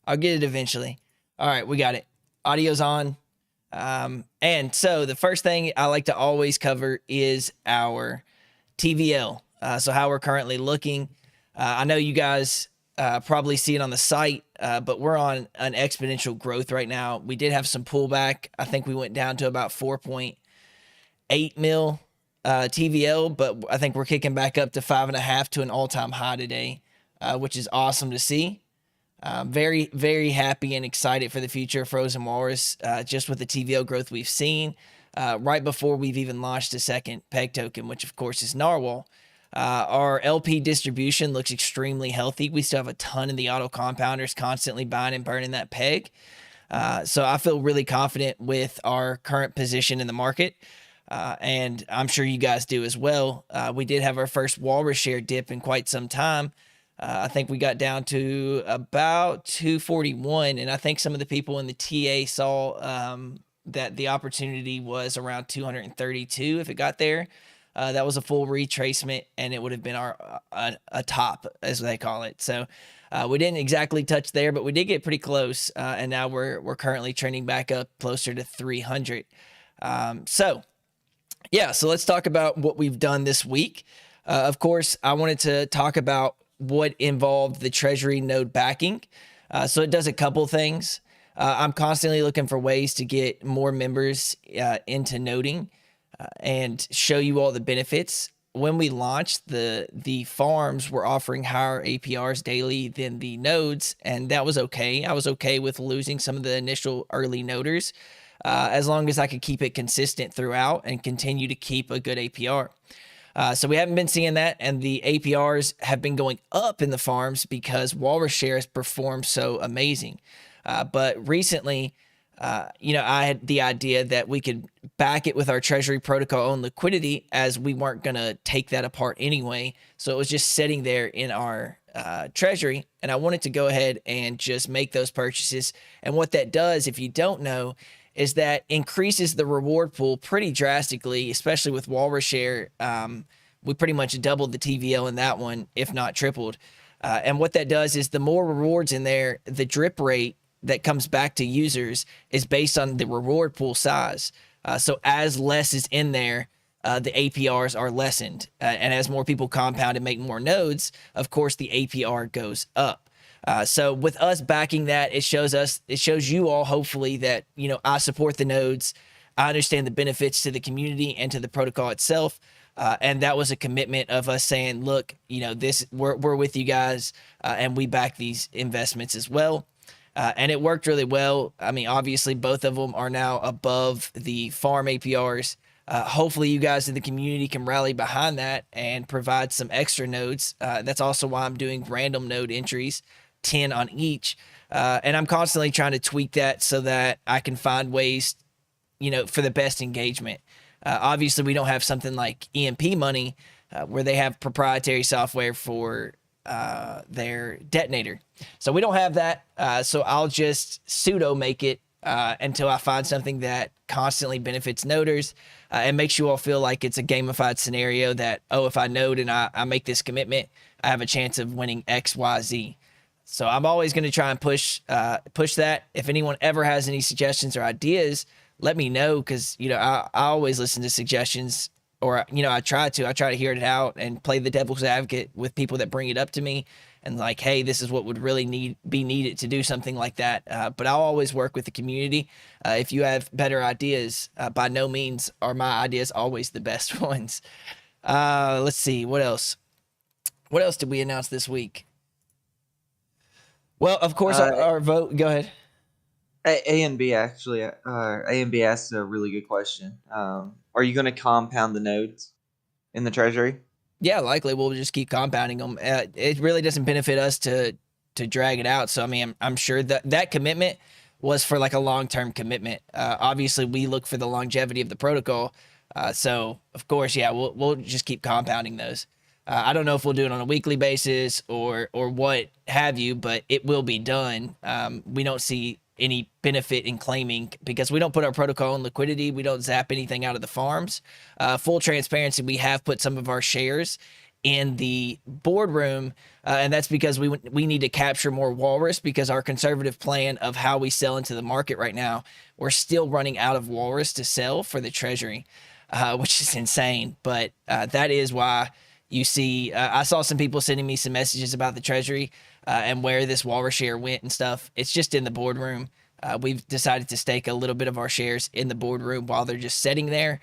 I'll get it eventually. All right, we got it. Audio's on. And so the first thing I like to always cover is our TVL. So how we're currently looking. I know you guys probably see it on the site, but we're on an exponential growth right now. We did have some pullback. I think we went down to about 4.8 mil TVL, but I think we're kicking back up to 5.5 to an all-time high today, which is awesome to see. Very, very happy and excited for the future of Frozen Walrus, just with the TVL growth we've seen right before we've even launched a second peg token, which of course is Narwhal. Our LP distribution looks extremely healthy. We still have a ton of the auto compounders constantly buying and burning that peg. So I feel really confident with our current position in the market. And I'm sure you guys do as well. We did have our first Walrus share dip in quite some time. I think we got down to about 241, and I think some of the people in the TA saw that the opportunity was around 232 if it got there. That was a full retracement, and it would have been our a top, as they call it. So we didn't exactly touch there, but we did get pretty close, and now we're currently trending back up closer to 300. So let's talk about what we've done this week. Of course, I wanted to talk about what involved the Treasury node backing. So it does a couple things. I'm constantly looking for ways to get more members into noding and show you all the benefits. When we launched, the farms were offering higher APRs daily than the nodes, and that was okay. I was okay with losing some of the initial early noders as long as I could keep it consistent throughout and continue to keep a good APR. So we haven't been seeing that, and the APRs have been going up in the farms because Walrus share has performed so amazing. But recently, I had the idea that we could back it with our Treasury protocol owned liquidity, as we weren't going to take that apart anyway. So it was just sitting there in our Treasury, and I wanted to go ahead and just make those purchases. And what that does, if you don't know, is that increases the reward pool pretty drastically, especially with Walrus share. We pretty much doubled the TVL in that one, if not tripled. And what that does is the more rewards in there, the drip rate that comes back to users is based on the reward pool size. So as less is in there, the APRs are lessened. And as more people compound and make more nodes, of course, the APR goes up. So with us backing that, it shows you all, hopefully, that, I support the nodes. I understand the benefits to the community and to the protocol itself. And that was a commitment of us saying, look, we're with you guys, and we back these investments as well. And it worked really well. I mean, obviously, both of them are now above the farm APRs. Hopefully, you guys in the community can rally behind that and provide some extra nodes. That's also why I'm doing random node entries, 10 on each. And I'm constantly trying to tweak that so that I can find ways, for the best engagement. Obviously, we don't have something like EMP money where they have proprietary software for their detonator. So we don't have that. So I'll just pseudo make it until I find something that constantly benefits noders and makes you all feel like it's a gamified scenario that, oh, if I node and I make this commitment, I have a chance of winning X, Y, Z. So I'm always going to try and push that. If anyone ever has any suggestions or ideas, let me know, because I always listen to suggestions, or I try to hear it out and play the devil's advocate with people that bring it up to me and like, hey, this is what would really be needed to do something like that. But I'll always work with the community. If you have better ideas, by no means are my ideas always the best ones. Let's see, what else? What else did we announce this week? Well, of course, our vote. Go ahead. A and B actually. A and B asked a really good question. Are you going to compound the nodes in the treasury? Yeah, likely we'll just keep compounding them. It really doesn't benefit us to drag it out. So I mean, I'm sure that commitment was for like a long-term commitment. Obviously, we look for the longevity of the protocol. So of course, yeah, we'll just keep compounding those. I don't know if we'll do it on a weekly basis or what have you, but it will be done. We don't see any benefit in claiming, because we don't put our protocol in liquidity. We don't zap anything out of the farms. Full transparency, we have put some of our shares in the boardroom, and that's because we need to capture more walrus, because our conservative plan of how we sell into the market right now, we're still running out of walrus to sell for the treasury, which is insane. But that is why you see, I saw some people sending me some messages about the treasury and where this walrus share went and stuff. It's just in the boardroom. We've decided to stake a little bit of our shares in the boardroom while they're just sitting there.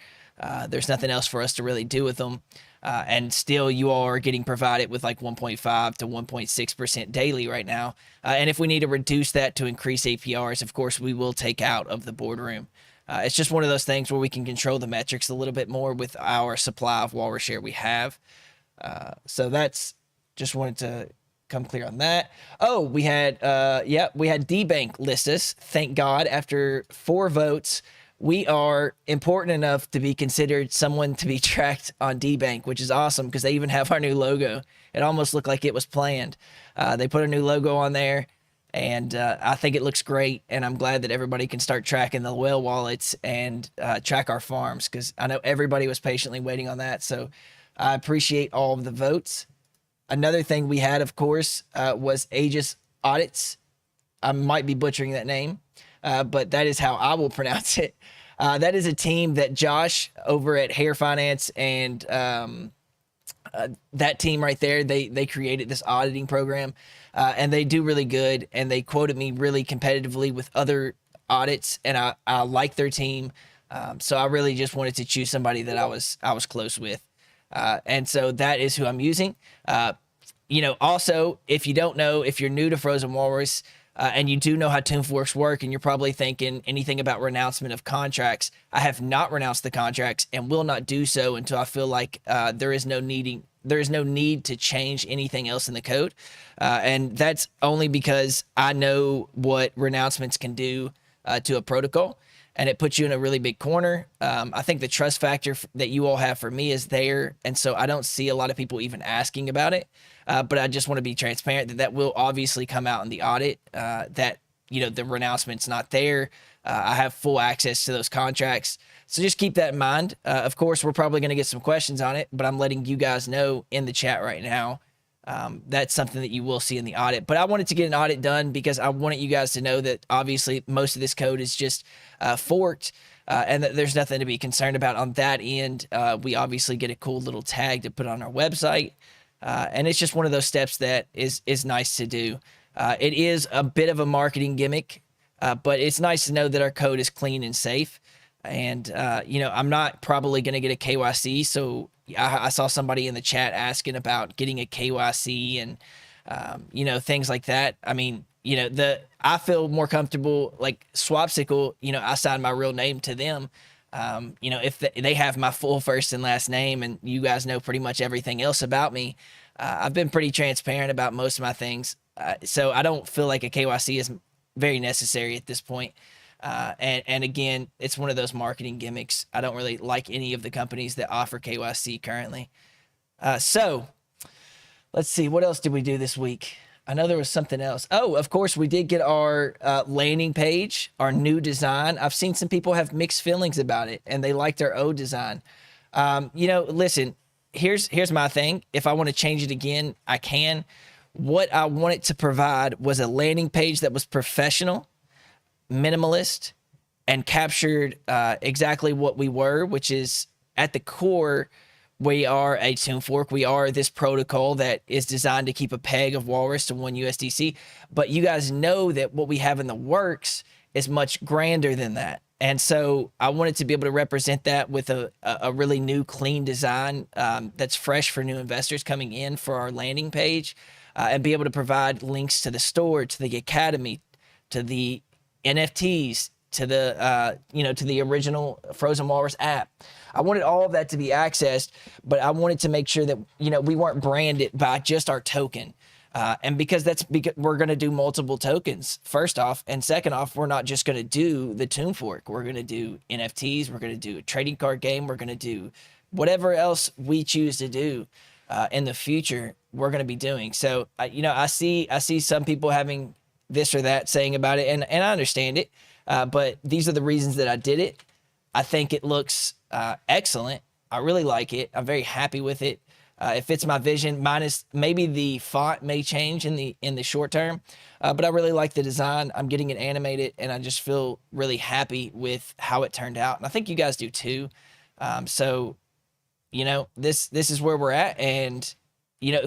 There's nothing else for us to really do with them. And still, you all are getting provided with like 1.5 to 1.6% daily right now. And if we need to reduce that to increase APRs, of course, we will take out of the boardroom. It's just one of those things where we can control the metrics a little bit more with our supply of walrus share we have. So that's, just wanted to come clear on that. Oh, we had D-Bank list us. Thank God, after 4 votes, we are important enough to be considered someone to be tracked on D-Bank, which is awesome, because they even have our new logo. It almost looked like it was planned. They put a new logo on there, and I think it looks great, and I'm glad that everybody can start tracking the whale wallets and track our farms, because I know everybody was patiently waiting on that. So I appreciate all of the votes. Another thing we had, of course, was Aegis Audits. I might be butchering that name, but that is how I will pronounce it. That is a team that Josh over at Hair Finance and that team right there, they created this auditing program, and they do really good, and they quoted me really competitively with other audits, and I like their team. So I really just wanted to choose somebody that I was close with. And so that is who I'm using. Also, if you don't know, if you're new to Frozen Walrus, and you do know how ToonForks work, and you're probably thinking anything about renouncement of contracts, I have not renounced the contracts and will not do so until I feel like there is no need to change anything else in the code. And that's only because I know what renouncements can do to a protocol, and it puts you in a really big corner. I think the trust factor that you all have for me is there, and so I don't see a lot of people even asking about it. But I just want to be transparent that will obviously come out in the audit, that the renouncement's not there. I have full access to those contracts. So just keep that in mind. Of course, we're probably going to get some questions on it, but I'm letting you guys know in the chat right now. That's something that you will see in the audit. But I wanted to get an audit done because I wanted you guys to know that obviously most of this code is just forked, and that there's nothing to be concerned about on that end. We obviously get a cool little tag to put on our website, and it's just one of those steps that is nice to do. It is a bit of a marketing gimmick, but it's nice to know that our code is clean and safe. And, I'm not probably going to get a KYC. So I saw somebody in the chat asking about getting a KYC and, things like that. I mean, I feel more comfortable, like Swapsicle, I signed my real name to them. If they have my full first and last name, and you guys know pretty much everything else about me, I've been pretty transparent about most of my things. So I don't feel like a KYC is very necessary at this point. And again, it's one of those marketing gimmicks. I don't really like any of the companies that offer KYC currently. So let's see, what else did we do this week? I know there was something else. Oh, of course, we did get our landing page, our new design. I've seen some people have mixed feelings about it, and they liked our old design. Listen, here's my thing. If I want to change it again, I can. What I wanted to provide was a landing page that was professional, minimalist, and captured exactly what we were, which is at the core, we are a tune fork. We are this protocol that is designed to keep a peg of Walrus to 1 USDC. But you guys know that what we have in the works is much grander than that. And so I wanted to be able to represent that with a really new, clean design that's fresh for new investors coming in for our landing page, and be able to provide links to the store, to the academy, to the NFTs, to the to the original Frozen Walrus app. I wanted all of that to be accessed, but I wanted to make sure that we weren't branded by just our token. And because we're going to do multiple tokens, first off, and second off, we're not just going to do the Tune Fork. We're going to do NFTs. We're going to do a trading card game. We're going to do whatever else we choose to do in the future. We're going to be doing. So, I see some people having this or that saying about it, and I understand it. But these are the reasons that I did it. I think it looks excellent. I really like it. I'm very happy with it. It fits my vision. Minus maybe the font may change in the short term, but I really like the design. I'm getting it animated, and I just feel really happy with how it turned out. And I think you guys do too. So, this is where we're at, and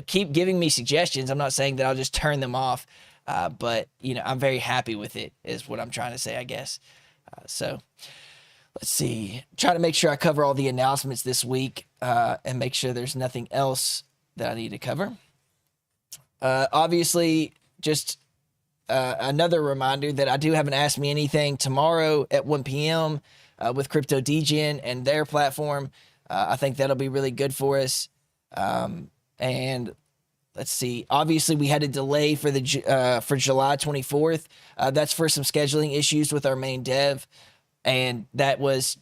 keep giving me suggestions. I'm not saying that I'll just turn them off, but I'm very happy with it. Is what I'm trying to say, I guess. So. Let's see. Try to make sure I cover all the announcements this week and make sure there's nothing else that I need to cover. Obviously, just another reminder that I do have an Ask Me Anything tomorrow at 1 p.m. With Crypto Degen and their platform. I think that'll be really good for us. And let's see. Obviously, we had a delay for for July 24th. That's for some scheduling issues with our main dev. And that was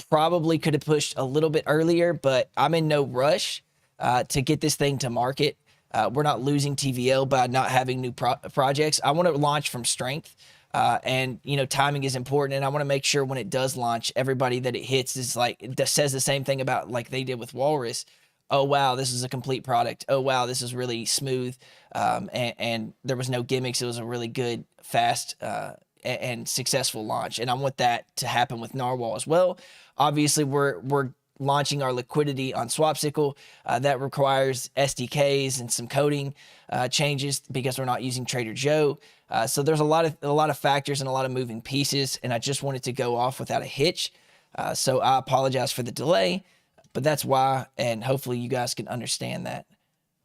probably could have pushed a little bit earlier, but I'm in no rush to get this thing to market. We're not losing TVL by not having new projects. I want to launch from strength, and timing is important. And I want to make sure when it does launch, everybody that it hits is says the same thing about like they did with Walrus. Oh wow, this is a complete product. Oh wow, this is really smooth, and there was no gimmicks. It was a really good, fast. And successful launch, and I want that to happen with Narwhal as well. Obviously, we're launching our liquidity on Swapsicle. That requires SDKs and some coding changes because we're not using Trader Joe. So there's a lot of factors and a lot of moving pieces, and I just wanted to go off without a hitch. So I apologize for the delay, but that's why, and hopefully you guys can understand that,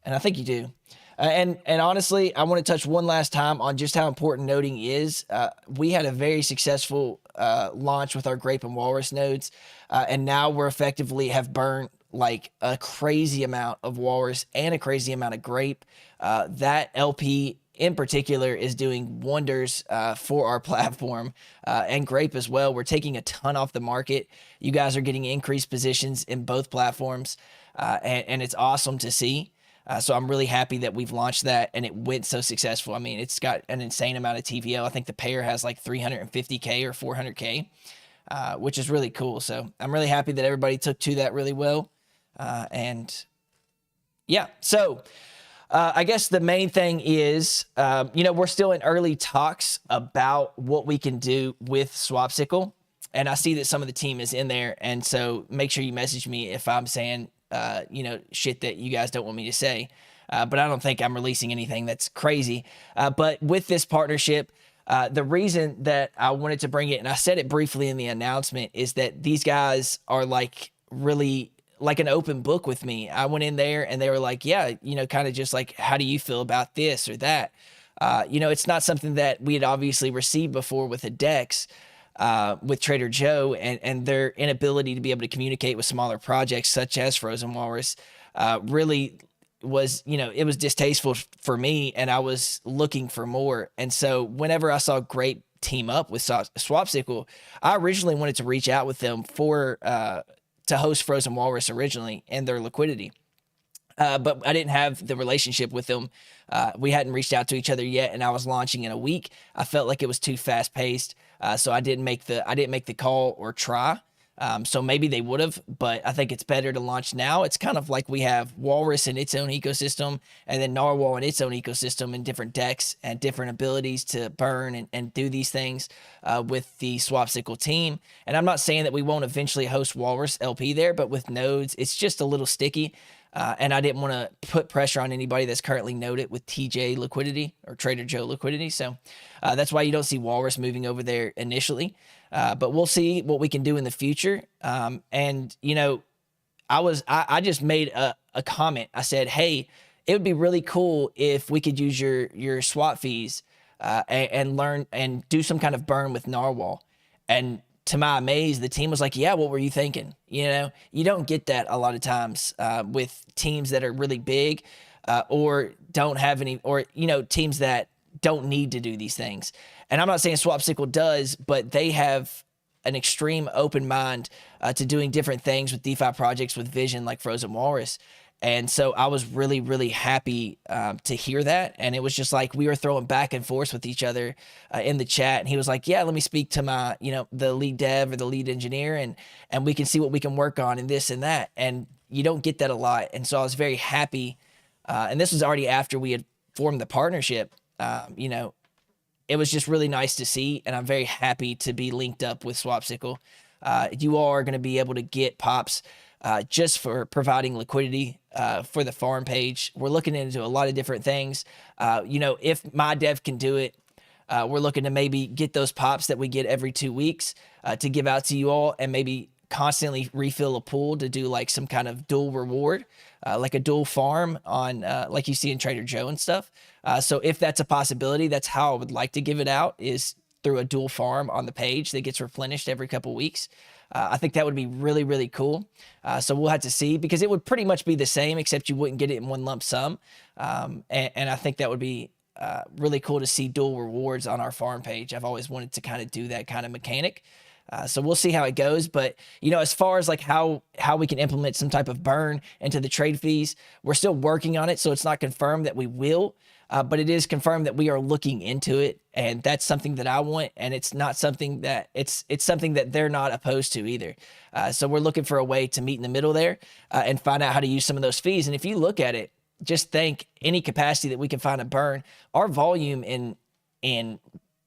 and I think you do. And honestly, I want to touch one last time on just how important noding is. We had a very successful launch with our Grape and Walrus nodes, and now we're effectively have burned like a crazy amount of Walrus and a crazy amount of Grape. That LP in particular is doing wonders for our platform and Grape as well. We're taking a ton off the market. You guys are getting increased positions in both platforms, and it's awesome to see. So I'm really happy that we've launched that and it went so successful. I mean, it's got an insane amount of TVL. I think the pair has like 350K or 400K, which is really cool. So I'm really happy that everybody took to that really well. And yeah, so I guess the main thing is, we're still in early talks about what we can do with Swapsicle. And I see that some of the team is in there. And so make sure you message me if I'm saying, shit that you guys don't want me to say. But I don't think I'm releasing anything that's crazy. But with this partnership, the reason that I wanted to bring it, and I said it briefly in the announcement, is that these guys are like really like an open book with me. I went in there and they were like, yeah, kind of just like, how do you feel about this or that? It's not something that we had obviously received before with a DEX. With Trader Joe and their inability to be able to communicate with smaller projects such as Frozen Walrus really was, it was distasteful for me, and I was looking for more. And so whenever I saw Grape team up with Swapsicle, I originally wanted to reach out with them to host Frozen Walrus originally and their liquidity. but I didn't have the relationship with them. We hadn't reached out to each other yet, and I was launching in a week. I felt like it was too fast paced, so I didn't make the call or try. So maybe they would have, but I think it's better to launch now. It's kind of like we have Walrus in its own ecosystem, and then Narwhal in its own ecosystem, and different decks and different abilities to burn and do these things with the Swapsicle team. And I'm not saying that we won't eventually host Walrus LP there, but with nodes, it's just a little sticky. And I didn't want to put pressure on anybody that's currently noded with TJ liquidity or Trader Joe liquidity. So that's why you don't see Walrus moving over there initially. But we'll see what we can do in the future. And, you know, I just made a comment. I said, hey, it would be really cool if we could use your swap fees and learn and do some kind of burn with Narwhal. And to my amaze, the team was like, yeah, what were you thinking? You know, you don't get that a lot of times with teams that are really big or don't have any, or, you know, teams that don't need to do these things. And I'm not saying Swapsicle does, but they have an extreme open mind to doing different things with DeFi projects with vision like Frozen Walrus. And so I was really, really happy to hear that. And it was just like we were throwing back and forth with each other in the chat. And he was like, yeah, let me speak to my, you know, the lead dev or the lead engineer and we can see what we can work on and this and that. And you don't get that a lot. And so I was very happy. And this was already after we had formed the partnership. You know, it was just really nice to see. And I'm very happy to be linked up with Swapsicle. You all are going to be able to get pops just for providing liquidity for the farm page. We're looking into a lot of different things. You know, if my dev can do it, we're looking to maybe get those pops that we get every 2 weeks to give out to you all and maybe constantly refill a pool to do like some kind of dual reward, like a dual farm on like you see in Trader Joe and stuff. So if that's a possibility, that's how I would like to give it out, is through a dual farm on the page that gets replenished every couple weeks. I think that would be really, really cool. So we'll have to see, because it would pretty much be the same, except you wouldn't get it in one lump sum. And I think that would be really cool to see dual rewards on our farm page. I've always wanted to kind of do that kind of mechanic. So we'll see how it goes. But, you know, as far as like how we can implement some type of burn into the trade fees, we're still working on it. So it's not confirmed that we will. But it is confirmed that we are looking into it, and that's something that I want, and it's not something that it's something that they're not opposed to either. So we're looking for a way to meet in the middle there and find out how to use some of those fees. And if you look at it, just think any capacity that we can find a burn. Our volume in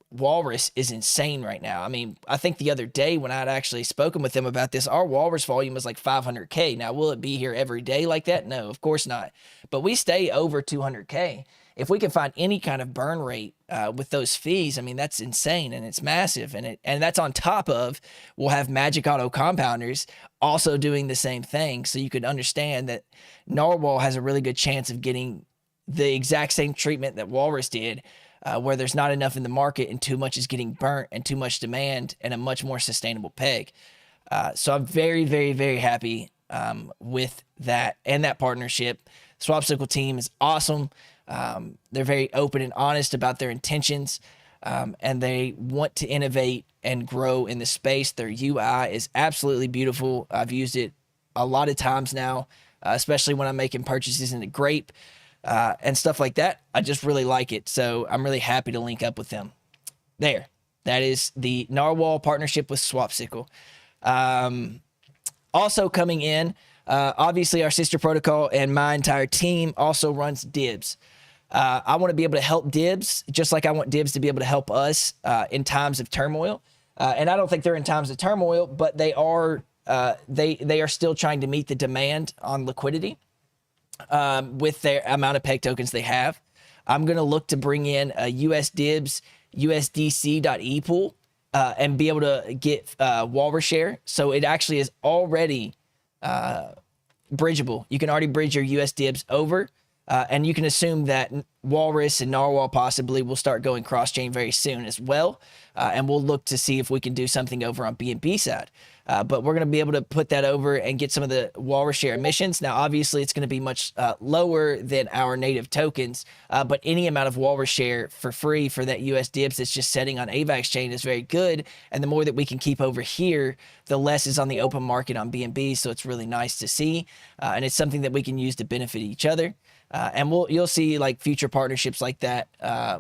Walrus is insane right now. I mean, I think the other day when I'd actually spoken with them about this, our Walrus volume was like 500K. Now, will it be here every day like that? No, of course not. But we stay over 200K. If we can find any kind of burn rate with those fees, I mean, that's insane and it's massive. And that's on top of, we'll have Magic Auto compounders also doing the same thing. So you could understand that Narwhal has a really good chance of getting the exact same treatment that Walrus did, where there's not enough in the market and too much is getting burnt and too much demand and a much more sustainable peg. So I'm very, very, very happy with that and that partnership. Swapsicle team is awesome. They're very open and honest about their intentions, and they want to innovate and grow in the space. Their UI is absolutely beautiful. I've used it a lot of times now, especially when I'm making purchases in the Grape and stuff like that. I just really like it. So I'm really happy to link up with them. There. That is the Narwhal partnership with Swapsicle. Also coming in, obviously our sister protocol and my entire team also runs Dibs. I want to be able to help Dibs just like I want Dibs to be able to help us in times of turmoil. And I don't think they're in times of turmoil, but they are still trying to meet the demand on liquidity with their amount of peg tokens they have. I'm going to look to bring in a US Dibs USDC.E pool and be able to get Walrus share. So it actually is already bridgeable. You can already bridge your US Dibs over And you can assume that Walrus and Narwhal possibly will start going cross-chain very soon as well. And we'll look to see if we can do something over on B&B side. But we're going to be able to put that over and get some of the Walrus share emissions. Now, obviously, it's going to be much lower than our native tokens, but any amount of Walrus share for free for that US DIPS that's just setting on AVAX chain is very good. And the more that we can keep over here, the less is on the open market on B&B. So it's really nice to see. And it's something that we can use to benefit each other. And you'll see like future partnerships like that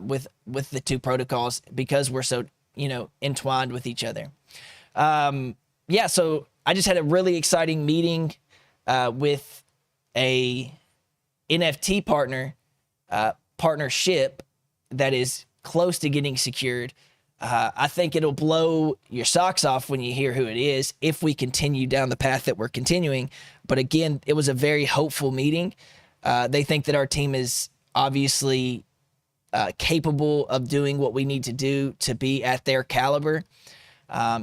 with the two protocols because we're so entwined with each other. Yeah, so I just had a really exciting meeting with a NFT partnership that is close to getting secured. I think it'll blow your socks off when you hear who it is if we continue down the path that we're continuing. But again, it was a very hopeful meeting. They think that our team is obviously capable of doing what we need to do to be at their caliber.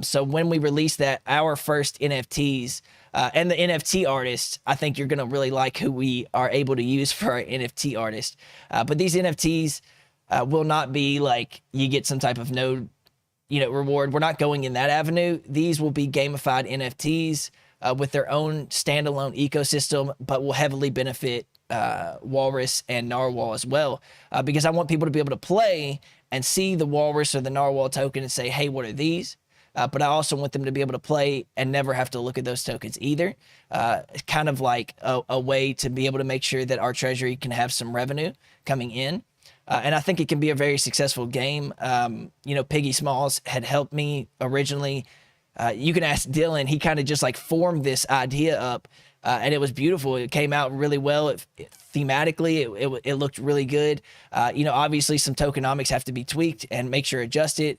So when we release that, our first NFTs and the NFT artists, I think you're going to really like who we are able to use for our NFT artist. But these NFTs will not be like you get some type of node, reward. We're not going in that avenue. These will be gamified NFTs with their own standalone ecosystem, but will heavily benefit Walrus and Narwhal as well, because I want people to be able to play and see the Walrus or the Narwhal token and say, hey, what are these? But I also want them to be able to play and never have to look at those tokens either. Kind of like a way to be able to make sure that our treasury can have some revenue coming in. And I think it can be a very successful game. Piggy Smalls had helped me originally. You can ask Dylan. He kind of just like formed this idea up. And it was beautiful. It came out really well. Thematically, it looked really good. Obviously some tokenomics have to be tweaked and make sure adjusted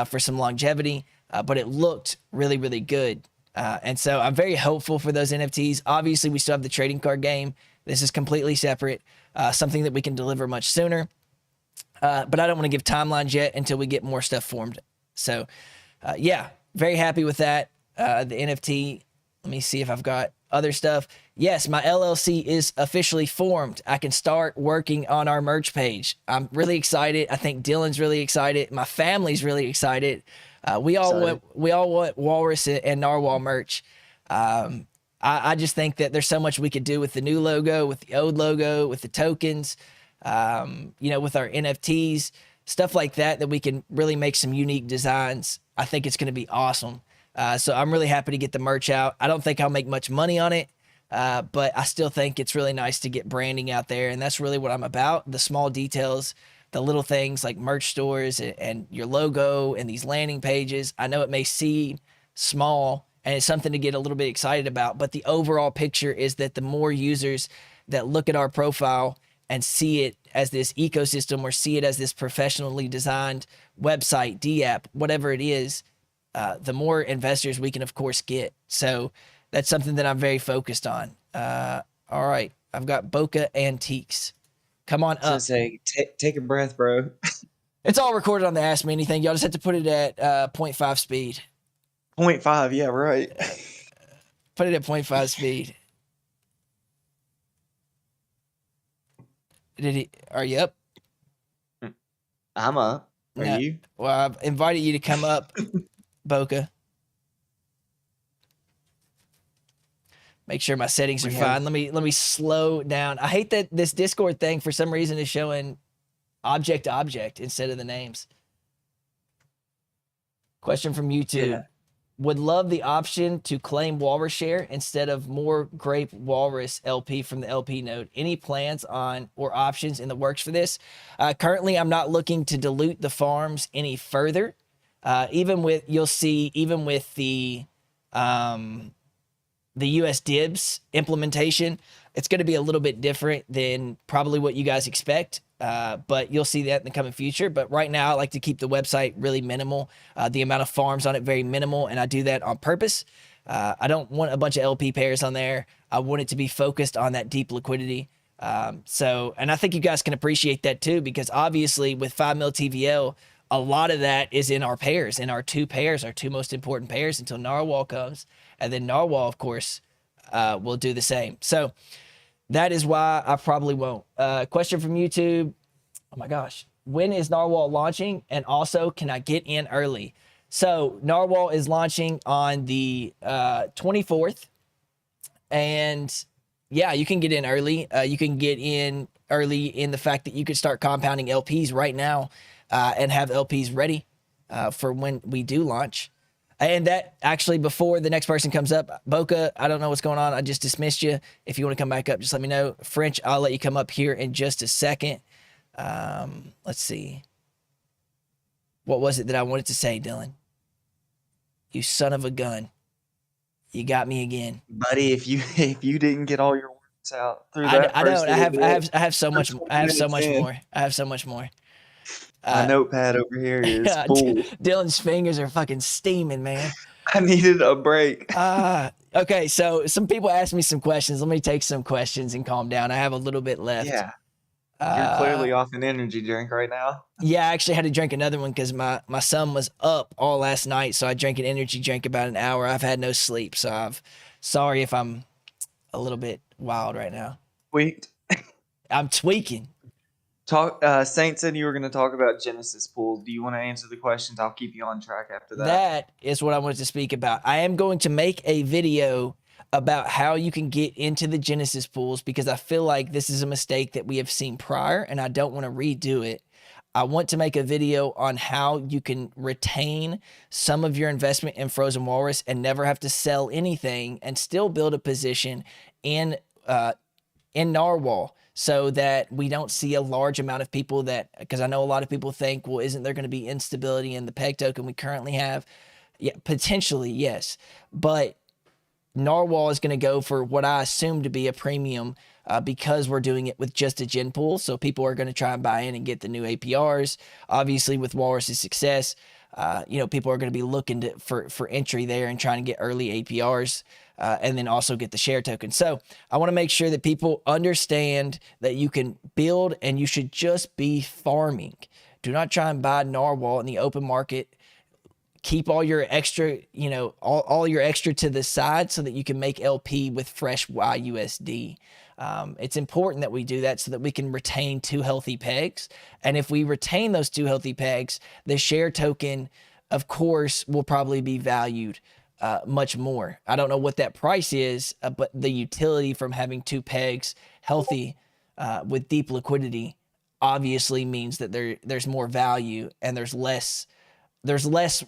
for some longevity. But it looked really, really good. And so I'm very hopeful for those NFTs. Obviously, we still have the trading card game. This is completely separate, something that we can deliver much sooner. But I don't want to give timelines yet until we get more stuff formed. So, very happy with that. The NFT, let me see if I've got other stuff. Yes, my LLC is officially formed. I can start working on our merch page. I'm really excited. I think Dylan's really excited. My family's really excited. We all want Walrus and Narwhal merch. I just think that there's so much we could do with the new logo, with the old logo, with the tokens, with our NFTs, stuff like that we can really make some unique designs. I think it's going to be awesome. So I'm really happy to get the merch out. I don't think I'll make much money on it, but I still think it's really nice to get branding out there. And that's really what I'm about. The small details, the little things like merch stores and your logo and these landing pages. I know it may seem small and it's something to get a little bit excited about, but the overall picture is that the more users that look at our profile and see it as this ecosystem or see it as this professionally designed website, D-app, whatever it is, the more investors we can, of course, get. So that's something that I'm very focused on. All right. I've got Boca Antiques. Come on up. Say, take a breath, bro. It's all recorded on the Ask Me Anything. Y'all just have to put it at 0.5 speed. 0.5, yeah, right. Put it at 0.5 speed. Are you up? I'm up. Are you? Well, I've invited you to come up, Boca. Make sure my settings are fine. Let me slow down. I hate that this Discord thing for some reason is showing object to object instead of the names. Question from YouTube. Yeah. Would love the option to claim Walrus share instead of more Grape Walrus LP from the LP node. Any plans on or options in the works for this? Currently, I'm not looking to dilute the farms any further. You'll see with the US DIBS implementation, it's going to be a little bit different than probably what you guys expect. But you'll see that in the coming future. But right now, I like to keep the website really minimal. The amount of farms on it very minimal, and I do that on purpose. I don't want a bunch of LP pairs on there. I want it to be focused on that deep liquidity. And I think you guys can appreciate that too, because obviously with 5 mil TVL, a lot of that is in our pairs, in our two most important pairs until Narwhal comes. And then Narwhal, of course, will do the same. So That is why I probably won't. Question from YouTube. Oh my gosh. When is Narwhal launching? And also, can I get in early? So Narwhal is launching on the 24th. And yeah, you can get in early. You can get in early in the fact that you could start compounding LPs right now and have LPs ready for when we do launch. And that actually, before the next person comes up, Boca, I don't know what's going on. I just dismissed you. If you want to come back up, just let me know. French, I'll let you come up here in just a second. Let's see. What was it that I wanted to say, Dylan? You son of a gun. You got me again. Buddy, if you didn't get all your words out through I, that I first don't. little bit, I have so we're much. 20 I have so minutes much in. more. I have so much more. My notepad over here is full. Dylan's fingers are fucking steaming, man. I needed a break. Okay. So some people asked me some questions. Let me take some questions and calm down. I have a little bit left. Yeah, you're clearly off an energy drink right now. Yeah, I actually had to drink another one because my son was up all last night, so I drank an energy drink about an hour. I've had no sleep, so sorry if I'm a little bit wild right now. Tweaked. I'm tweaking. Saint said you were going to talk about Genesis pools. Do you want to answer the questions? I'll keep you on track after that. That is what I wanted to speak about. I am going to make a video about how you can get into the Genesis pools because I feel like this is a mistake that we have seen prior and I don't want to redo it. I want to make a video on how you can retain some of your investment in Frozen Walrus and never have to sell anything and still build a position in Narwhal so that we don't see a large amount of people because I know a lot of people think, well, isn't there going to be instability in the peg token we currently have? Yeah, potentially, yes. But Narwhal is going to go for what I assume to be a premium because we're doing it with just a gen pool. So people are going to try and buy in and get the new APRs. Obviously, with Walrus's success, people are going to be looking for entry there and trying to get early APRs and then also get the share token. So I want to make sure that people understand that you can build and you should just be farming. Do not try and buy Narwhal in the open market. Keep all your extra, all your extra to the side so that you can make LP with fresh YUSD. It's important that we do that so that we can retain 2 healthy pegs. And if we retain those 2 healthy pegs, the share token, of course, will probably be valued much more. I don't know what that price is, but the utility from having 2 pegs healthy with deep liquidity obviously means that there's more value and there's less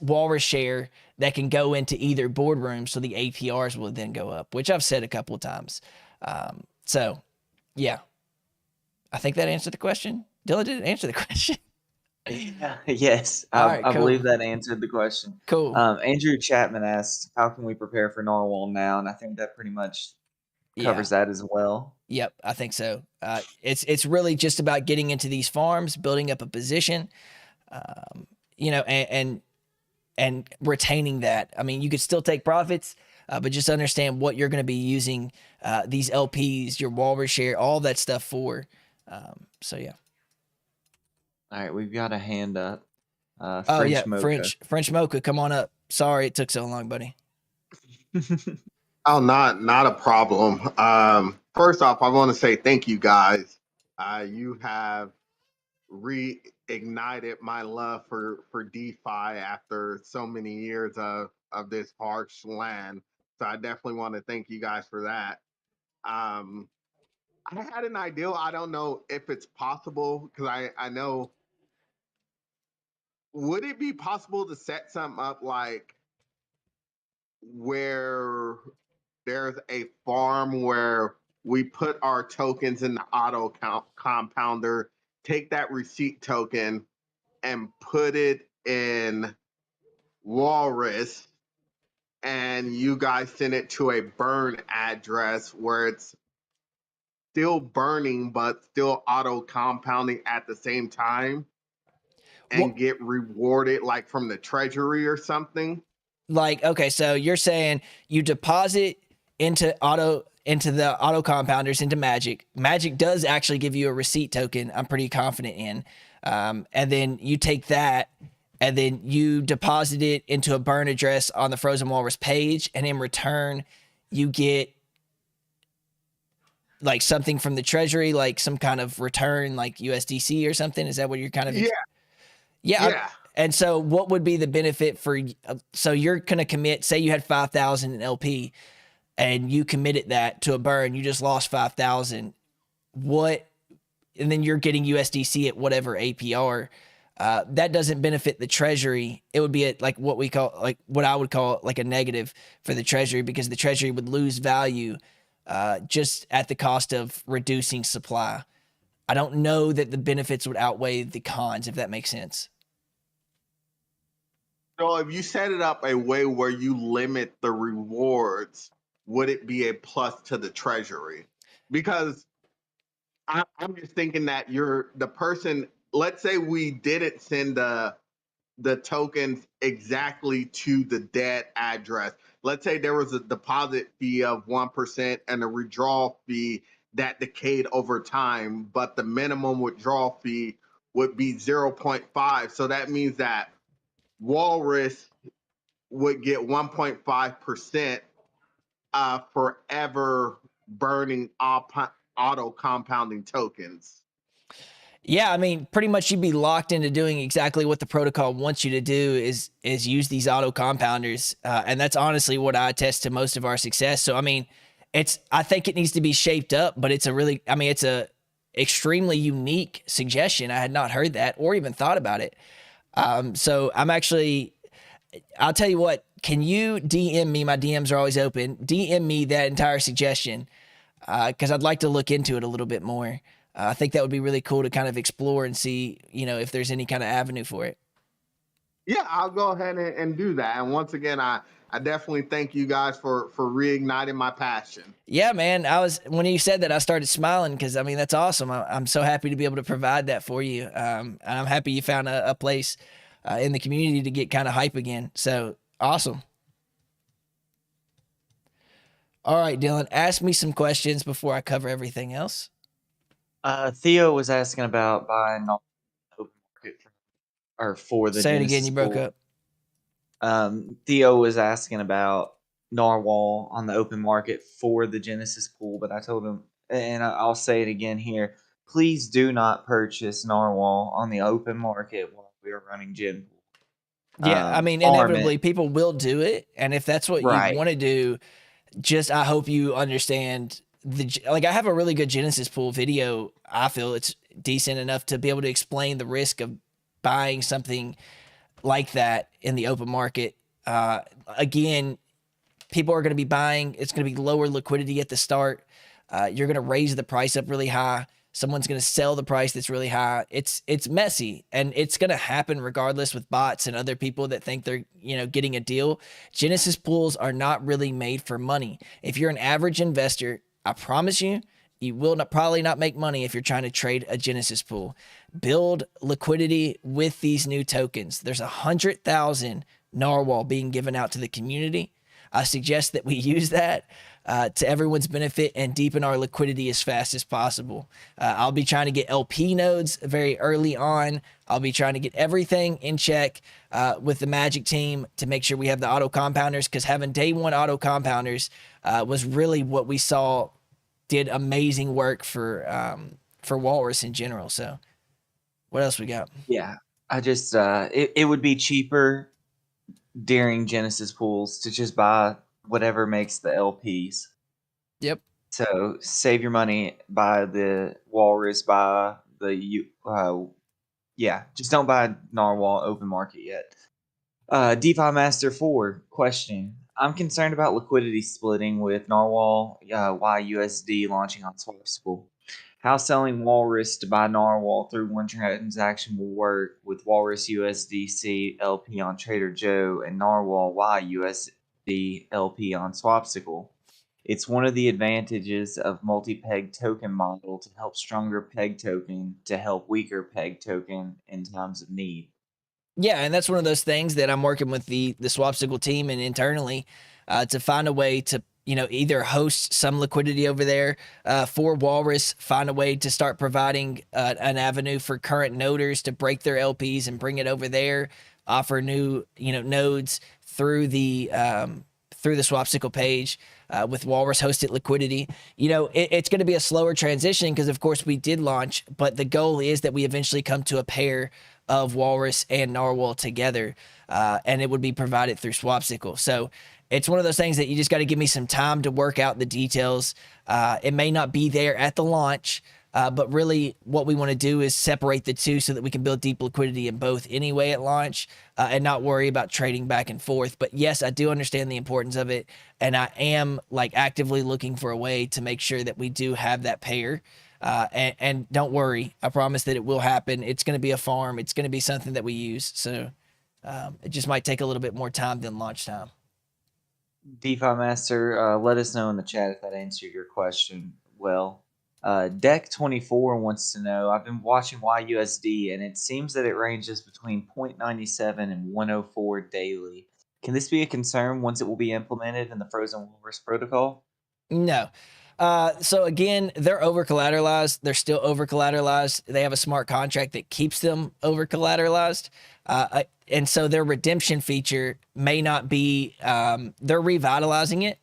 Walrus share that can go into either boardroom, so the APRs will then go up, which I've said a couple of times. So, yeah, I think that answered the question. Dylan didn't answer the question. Yes, Alright, I cool. believe that answered the question. Cool. Andrew Chapman asked, how can we prepare for Narwhal now? And I think that pretty much covers that as well. Yep, I think so. It's really just about getting into these farms, building up a position, and retaining that. I mean, you could still take profits, but just understand what you're going to be using these LPs, your Walrus share, all that stuff for. So yeah. All right, we've got a hand up. Mocha. French Mocha, come on up. Sorry it took so long, buddy. Oh, not a problem. First off, I want to say thank you guys. You have reignited my love for DeFi after so many years of this harsh land. So I definitely want to thank you guys for that. I had an idea. I don't know if it's possible because I know. Would it be possible to set something up like where there's a farm where we put our tokens in the auto compounder, take that receipt token and put it in Walrus, and you guys send it to a burn address where it's still burning but still auto compounding at the same time and get rewarded like from the treasury or something? Like, okay, so you're saying you deposit into the auto compounders into Magic. Magic does actually give you a receipt token, I'm pretty confident in. And then you take that and then you deposit it into a burn address on the Frozen Walrus page, and in return you get like something from the treasury, like some kind of return, like USDC or something? Is that what you're kind of? Yeah, Yeah. yeah. And so, what would be the benefit for? So you're gonna commit. Say you had 5,000 in LP, and you committed that to a burn. You just lost 5,000. What? And then you're getting USDC at whatever APR. That doesn't benefit the treasury. It would be at like what we call, like what I would call like a negative for the treasury, because the treasury would lose value just at the cost of reducing supply. I don't know that the benefits would outweigh the cons, if that makes sense. So if you set it up a way where you limit the rewards, would it be a plus to the treasury? Because I'm just thinking that you're the person. Let's say we didn't send the tokens exactly to the debt address. Let's say there was a deposit fee of 1% and a withdrawal fee that decayed over time, but the minimum withdrawal fee would be 0.5. So that means that Walrus would get 1.5% forever burning auto compounding tokens. Yeah, I mean, pretty much you'd be locked into doing exactly what the protocol wants you to do is use these auto compounders, and that's honestly what I attest to most of our success. So I mean, I think it needs to be shaped up, but it's a extremely unique suggestion. I had not heard that or even thought about it. So I'll tell you what. Can you DM me? My DMs are always open. DM me that entire suggestion because I'd like to look into it a little bit more. I think that would be really cool to kind of explore and see, if there's any kind of avenue for it. Yeah, I'll go ahead and do that. And once again, I definitely thank you guys for reigniting my passion. Yeah, man. When you said that, I started smiling because I mean that's awesome. I'm so happy to be able to provide that for you. And I'm happy you found a place in the community to get kind of hype again. So awesome. All right, Dylan, ask me some questions before I cover everything else. Theo was asking about buying open market for the Say it Genesis again. You broke pool. up. Theo was asking about narwhal on the open market for the Genesis pool, but I told him, and I'll say it again here: please do not purchase narwhal on the open market while we are running Gen Pool. Yeah, I mean, Farm inevitably it. people will do it, and if that's what you Right. want to do, I hope you understand I have a really good Genesis pool video. I feel it's decent enough to be able to explain the risk of buying something like that in the open market. Again, people are going to be buying. It's going to be lower liquidity at the start. You're going to raise the price up really high. Someone's going to sell the price that's really high. It's messy, and it's going to happen regardless with bots and other people that think they're getting a deal. Genesis pools are not really made for money. If you're an average investor, I promise you, you will probably not make money if you're trying to trade a Genesis pool. Build liquidity with these new tokens. There's 100,000 narwhal being given out to the community. I suggest that we use that to everyone's benefit and deepen our liquidity as fast as possible. I'll be trying to get LP nodes very early on. I'll be trying to get everything in check with the Magic team to make sure we have the auto compounders, because having day one auto compounders was really what we saw did amazing work for Walrus in general. So what else we got? Yeah, I just it would be cheaper during Genesis pools to just buy whatever makes the LPs. Yep. So save your money, buy the Walrus, buy the just don't buy Narwhal open market yet. DeFi Master 4 question: I'm concerned about liquidity splitting with Narwhal YUSD launching on Swapsicle. How selling Walrus to buy Narwhal through one transaction will work with Walrus USDC LP on Trader Joe and Narwhal YUSD LP on Swapsicle. It's one of the advantages of multi-peg token model to help stronger peg token to help weaker peg token in times of need. Yeah, and that's one of those things that I'm working with the Swapsicle team and internally to find a way to either host some liquidity over there for Walrus, find a way to start providing an avenue for current noders to break their LPs and bring it over there, offer new nodes through the through the Swapsicle page with Walrus hosted liquidity. It's going to be a slower transition because, of course, we did launch, but the goal is that we eventually come to a pair of Walrus and Narwhal together, and it would be provided through Swapsicle. So it's one of those things that you just got to give me some time to work out the details. It may not be there at the launch, but really what we want to do is separate the two so that we can build deep liquidity in both anyway at launch and not worry about trading back and forth. But yes, I do understand the importance of it. And I am actively looking for a way to make sure that we do have that pair. And don't worry, I promise that it will happen. It's going to be a farm. It's going to be something that we use. So it just might take a little bit more time than launch time. DeFi Master, let us know in the chat if that answered your question well. Deck24 wants to know, I've been watching YUSD and it seems that it ranges between 0.97 and 104 daily. Can this be a concern once it will be implemented in the Frozen Walrus protocol? No. So again, they're over collateralized. They're still over collateralized. They have a smart contract that keeps them over collateralized. And so their redemption feature may not be, they're revitalizing it.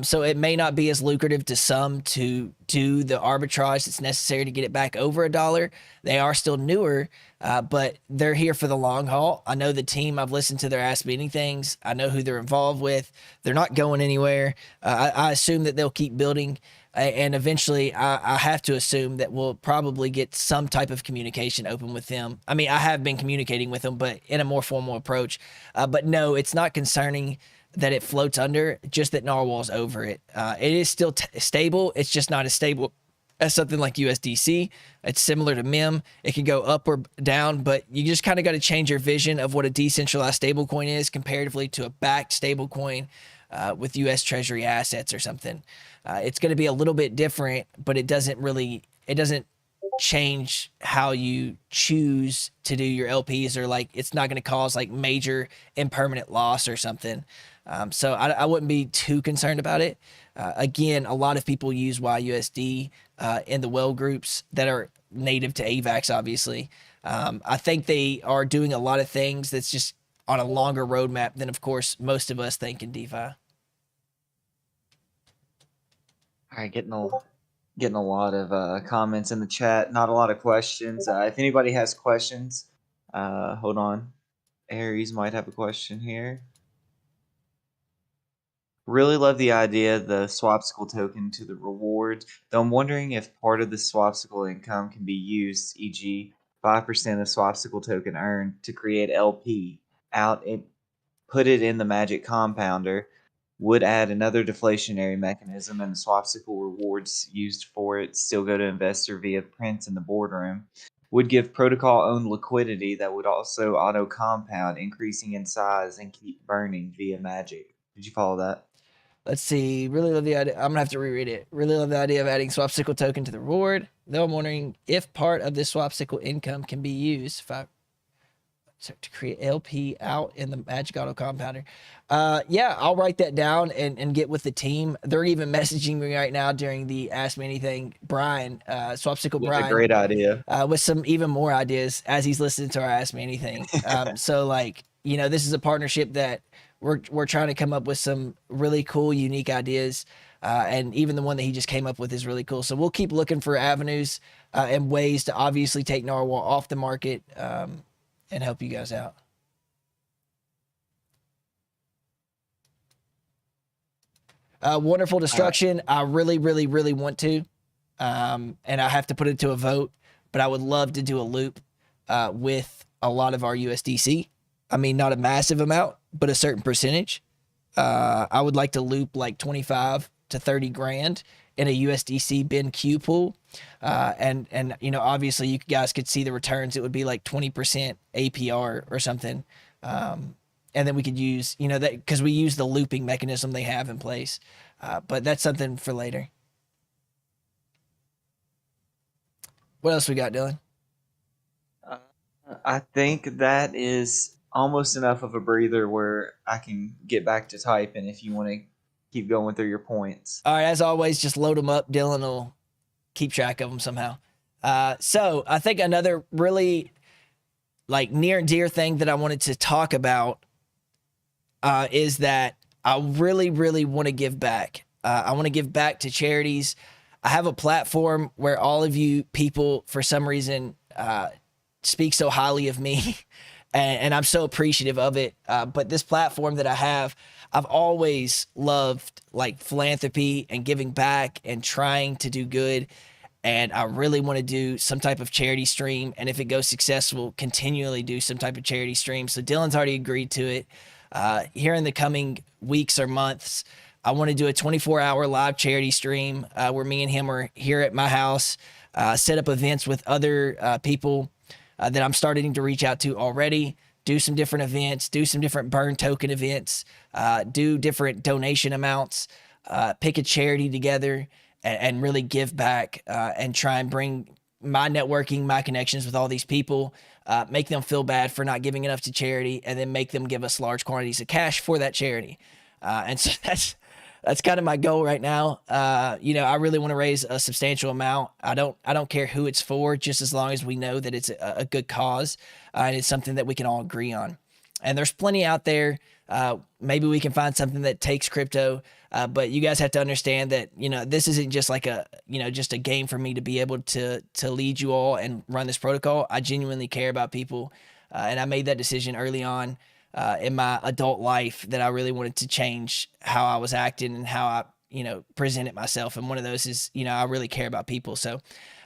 So it may not be as lucrative to some to do the arbitrage that's necessary to get it back over $1. They are still newer, but they're here for the long haul. I know the team. I've listened to their Ask Me Anythings. I know who they're involved with. They're not going anywhere. I assume that they'll keep building. And eventually, I have to assume that we'll probably get some type of communication open with them. I mean, I have been communicating with them, but in a more formal approach. But no, it's not concerning that it floats under, just that Narwhal's over it. It is still stable. It's just not as stable as something like USDC. It's similar to MIM. It can go up or down, but you just kind of got to change your vision of what a decentralized stablecoin is comparatively to a backed stablecoin with U.S. Treasury assets or something. It's going to be a little bit different, but it doesn't change how you choose to do your LPs, or it's not going to cause major impermanent loss or something. So I wouldn't be too concerned about it. Again, a lot of people use YUSD in the well groups that are native to AVAX, obviously. I think they are doing a lot of things that's just on a longer roadmap than, of course, most of us think in DeFi. All right, getting a lot of comments in the chat. Not a lot of questions. If anybody has questions, hold on. Aries might have a question here. Really love the idea of the Swapsicle token to the rewards, though I'm wondering if part of the Swapsicle income can be used, e.g. 5% of Swapsicle token earned to create LP out and put it in the magic compounder, would add another deflationary mechanism, and the Swapsicle rewards used for it still go to investor via prints in the boardroom, would give protocol-owned liquidity that would also auto-compound, increasing in size and keep burning via magic. Did you follow that? Let's see. Really love the idea. I'm going to have to reread it. Really love the idea of adding Swapsicle token to the reward. Though I'm wondering if part of this Swapsicle income can be used to create LP out in the Magic Auto Compounder. Yeah, I'll write that down and get with the team. They're even messaging me right now during the Ask Me Anything. Brian, Swapsicle Brian. That's a great idea. With some even more ideas as he's listening to our Ask Me Anything. So this is a partnership that we're trying to come up with some really cool, unique ideas. And even the one that he just came up with is really cool. So we'll keep looking for avenues and ways to obviously take Narwhal off the market and help you guys out. Wonderful Destruction. I really, really, really want to. And I have to put it to a vote, but I would love to do a loop with a lot of our USDC. I mean, not a massive amount, but a certain percentage. I would like to loop 25 to 30 grand in a USDC bin Q pool. And obviously you guys could see the returns. It would be 20% APR or something. And then we could use, that because we use the looping mechanism they have in place. But that's something for later. What else we got, Dylan? I think that is almost enough of a breather where I can get back to typing if you want to keep going through your points. All right, as always, just load them up. Dylan will keep track of them somehow. So I think another really near and dear thing that I wanted to talk about is that I really, really want to give back. I want to give back to charities. I have a platform where all of you people, for some reason, speak so highly of me, and I'm so appreciative of it. But this platform that I have, I've always loved like philanthropy and giving back and trying to do good. And I really want to do some type of charity stream. And if it goes successful, continually do some type of charity stream. So Dylan's already agreed to it. Here in the coming weeks or months, I want to do a 24-hour live charity stream where me and him are here at my house, set up events with other people that I'm starting to reach out to already, do some different events, do some different burn token events, do different donation amounts, pick a charity together, and really give back and try and bring my networking, my connections with all these people, make them feel bad for not giving enough to charity, and then make them give us large quantities of cash for that charity. And so that's kind of my goal right now. I really want to raise a substantial amount. I don't care who it's for, just as long as we know that it's a good cause and it's something that we can all agree on. And there's plenty out there. Maybe we can find something that takes crypto. But you guys have to understand that, this isn't just like just a game for me to be able to lead you all and run this protocol. I genuinely care about people. And I made that decision early on in my adult life that I really wanted to change how I was acting and how I, presented myself. And one of those is, I really care about people. So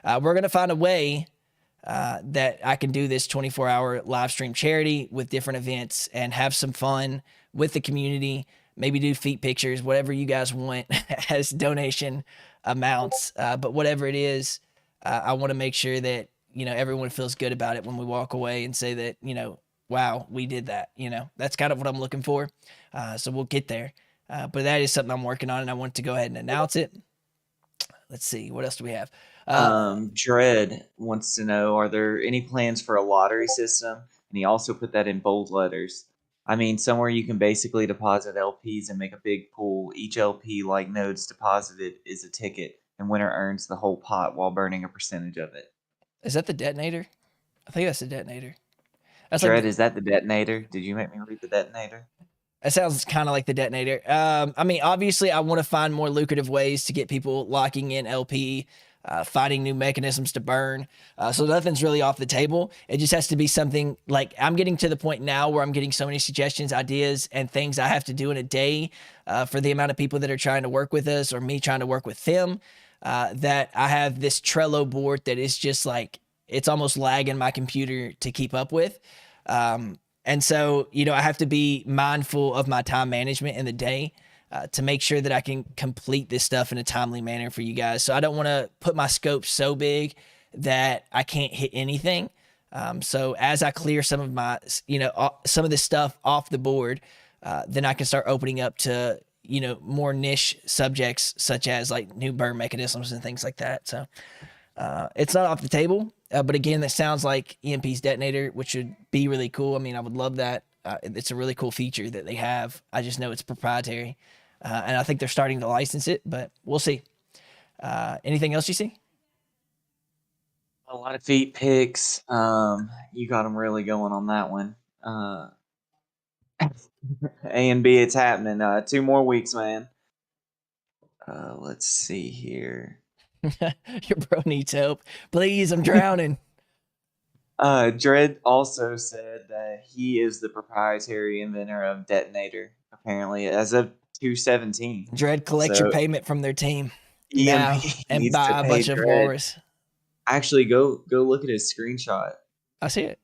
we're going to find a way that I can do this 24-hour live stream charity with different events and have some fun with the community. Maybe do feet pictures, whatever you guys want as donation amounts. But whatever it is, I want to make sure that, everyone feels good about it when we walk away and say that, wow, we did that. That's kind of what I'm looking for. So we'll get there. But that is something I'm working on, and I want to go ahead and announce it. Let's see. What else do we have? Dread wants to know, are there any plans for a lottery system? And he also put that in bold letters. I mean, somewhere you can basically deposit LPs and make a big pool. Each LP, like nodes deposited, is a ticket, and winner earns the whole pot while burning a percentage of it. Is that the detonator? I think that's the detonator. That's Dread, is that the detonator? Did you make me read the detonator? That sounds kind of like the detonator. I mean, obviously, I want to find more lucrative ways to get people locking in LP, finding new mechanisms to burn. So nothing's really off the table. It just has to be something like I'm getting to the point now where I'm getting so many suggestions, ideas, and things I have to do in a day for the amount of people that are trying to work with us or me trying to work with them, that I have this Trello board that is just like, it's almost lagging my computer to keep up with. And so, I have to be mindful of my time management in the day to make sure that I can complete this stuff in a timely manner for you guys. So I don't want to put my scope so big that I can't hit anything. So as I clear some of my, some of this stuff off the board, then I can start opening up to, more niche subjects such as like new burn mechanisms and things like that. So it's not off the table. But again, that sounds like EMP's detonator, which would be really cool. I mean, I would love that. It's a really cool feature that they have. I just know it's proprietary. And I think they're starting to license it, but we'll see. Anything else you see? A lot of feet pics. You got them really going on that one. A and B, it's happening. 2 more weeks, man. Let's see here. Your bro needs help. Please, I'm drowning. Dredd also said that he is the proprietary inventor of detonator, apparently, as of 2/17. Dredd, collect your payment from their team now EMP and needs buy to a pay bunch of Dredd. walrus. Actually, go look at his screenshot. I see it.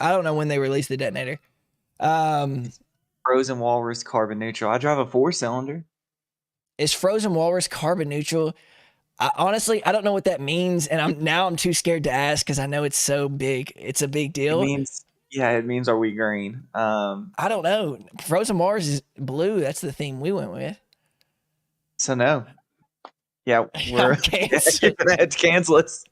I don't know when they released the detonator. Frozen walrus carbon neutral. I drive a 4-cylinder. Is frozen walrus carbon neutral? Honestly, I don't know what that means, and I'm too scared to ask because I know it's so big. It's a big deal. It means are we green? I don't know. Frozen Mars is blue. That's the theme we went with. So no. Yeah, we're it's cancel us.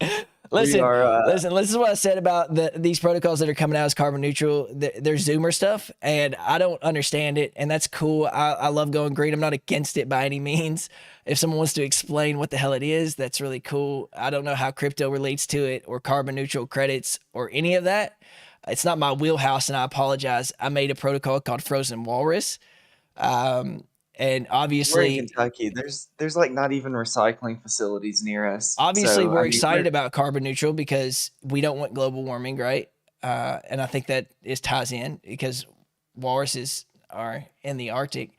Listen, this is what I said about these protocols that are coming out as carbon neutral. They're Zoomer stuff, and I don't understand it, and that's cool. I love going green. I'm not against it by any means. If someone wants to explain what the hell it is, that's really cool. I don't know how crypto relates to it or carbon neutral credits or any of that. It's not my wheelhouse, and I apologize. I made a protocol called Frozen Walrus, And We're in obviously, Kentucky. There's like not even recycling facilities near us. obviously So we're I mean, excited about carbon neutral because we don't want global warming, right? And I think that is ties in because walruses are in the Arctic.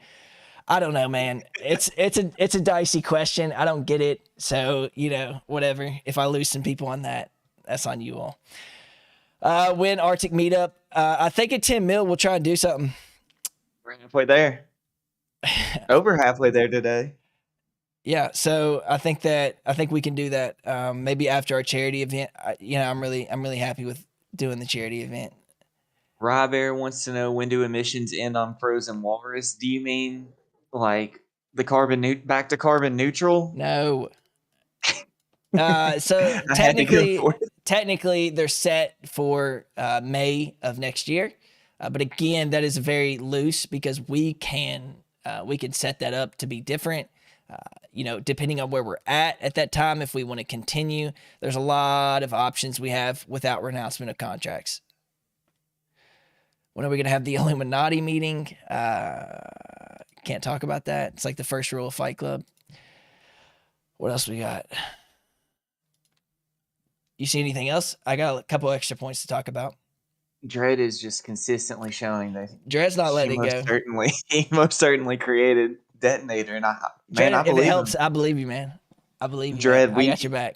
I don't know, man. It's a dicey question. I don't get it. So, whatever. If I lose some people on that, that's on you all. Win Arctic meetup. I think at 10 mil we'll try and do something. we're halfway there. Over halfway there today. Yeah, so I think we can do that. Maybe after our charity event. I'm really happy with doing the charity event. Rybear wants to know, when do emissions end on frozen walrus? Do you mean like the back to carbon neutral? No. So I had to go for it. technically they're set for May of next year. But again, that is very loose because we can set that up to be different. Depending on where we're at that time, if we want to continue, there's a lot of options we have without renouncement of contracts. When are we going to have the Illuminati meeting? Can't talk about that. It's like the first rule of Fight Club. What else we got? You see anything else? I got a couple extra points to talk about. Dread is just consistently showing that Dread's not letting it go. He most certainly created Detonator, and I Dread, believe if it helps, him. I believe you, man. I believe you. Dread, man. I got your back.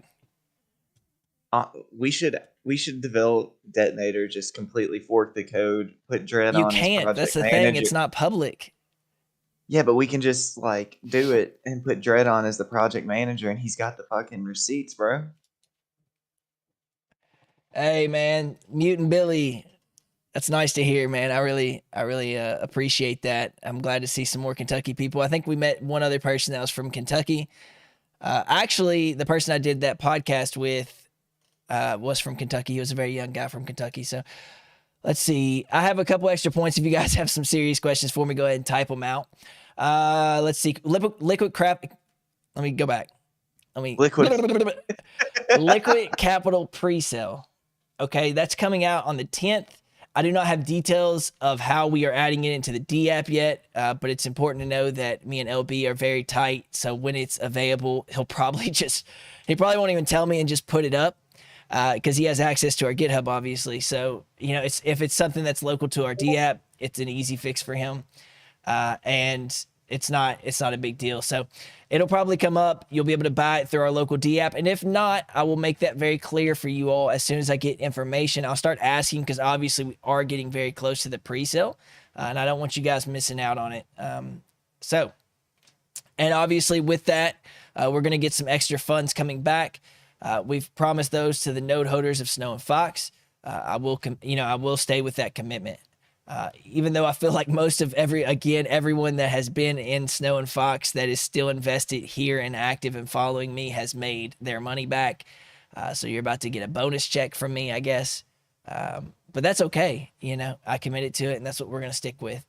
We should develop Detonator, just completely fork the code, put Dread on. You can't. That's the thing. It's not public. Yeah, but we can just like do it and put Dread on as the project manager, and he's got the fucking receipts, bro. Hey, man, Mutant Billy. That's nice to hear, man. I really appreciate that. I'm glad to see some more Kentucky people. I think we met one other person that was from Kentucky. Actually, the person I did that podcast with was from Kentucky. He was a very young guy from Kentucky. So let's see. I have a couple extra points. If you guys have some serious questions for me, go ahead and type them out. Let's see. Liquid crap. Let me go back. Liquid Capital pre-sale. Okay, that's coming out on the 10th. I do not have details of how we are adding it into the D app yet, but it's important to know that me and LB are very tight. So when it's available, he probably won't even tell me and just put it up because he has access to our GitHub, obviously. So, if it's something that's local to our D app, it's an easy fix for him. And it's not a big deal. So it'll probably come up. You'll be able to buy it through our local D app. And if not, I will make that very clear for you all as soon as I get information. I'll start asking because obviously we are getting very close to the pre-sale and I don't want you guys missing out on it. And obviously with that, we're going to get some extra funds coming back. We've promised those to the node holders of Snow and Fox. I will stay with that commitment. Even though I feel like most of everyone that has been in Snow and Fox that is still invested here and active and following me has made their money back. So you're about to get a bonus check from me, I guess. But that's okay. I committed to it and that's what we're going to stick with.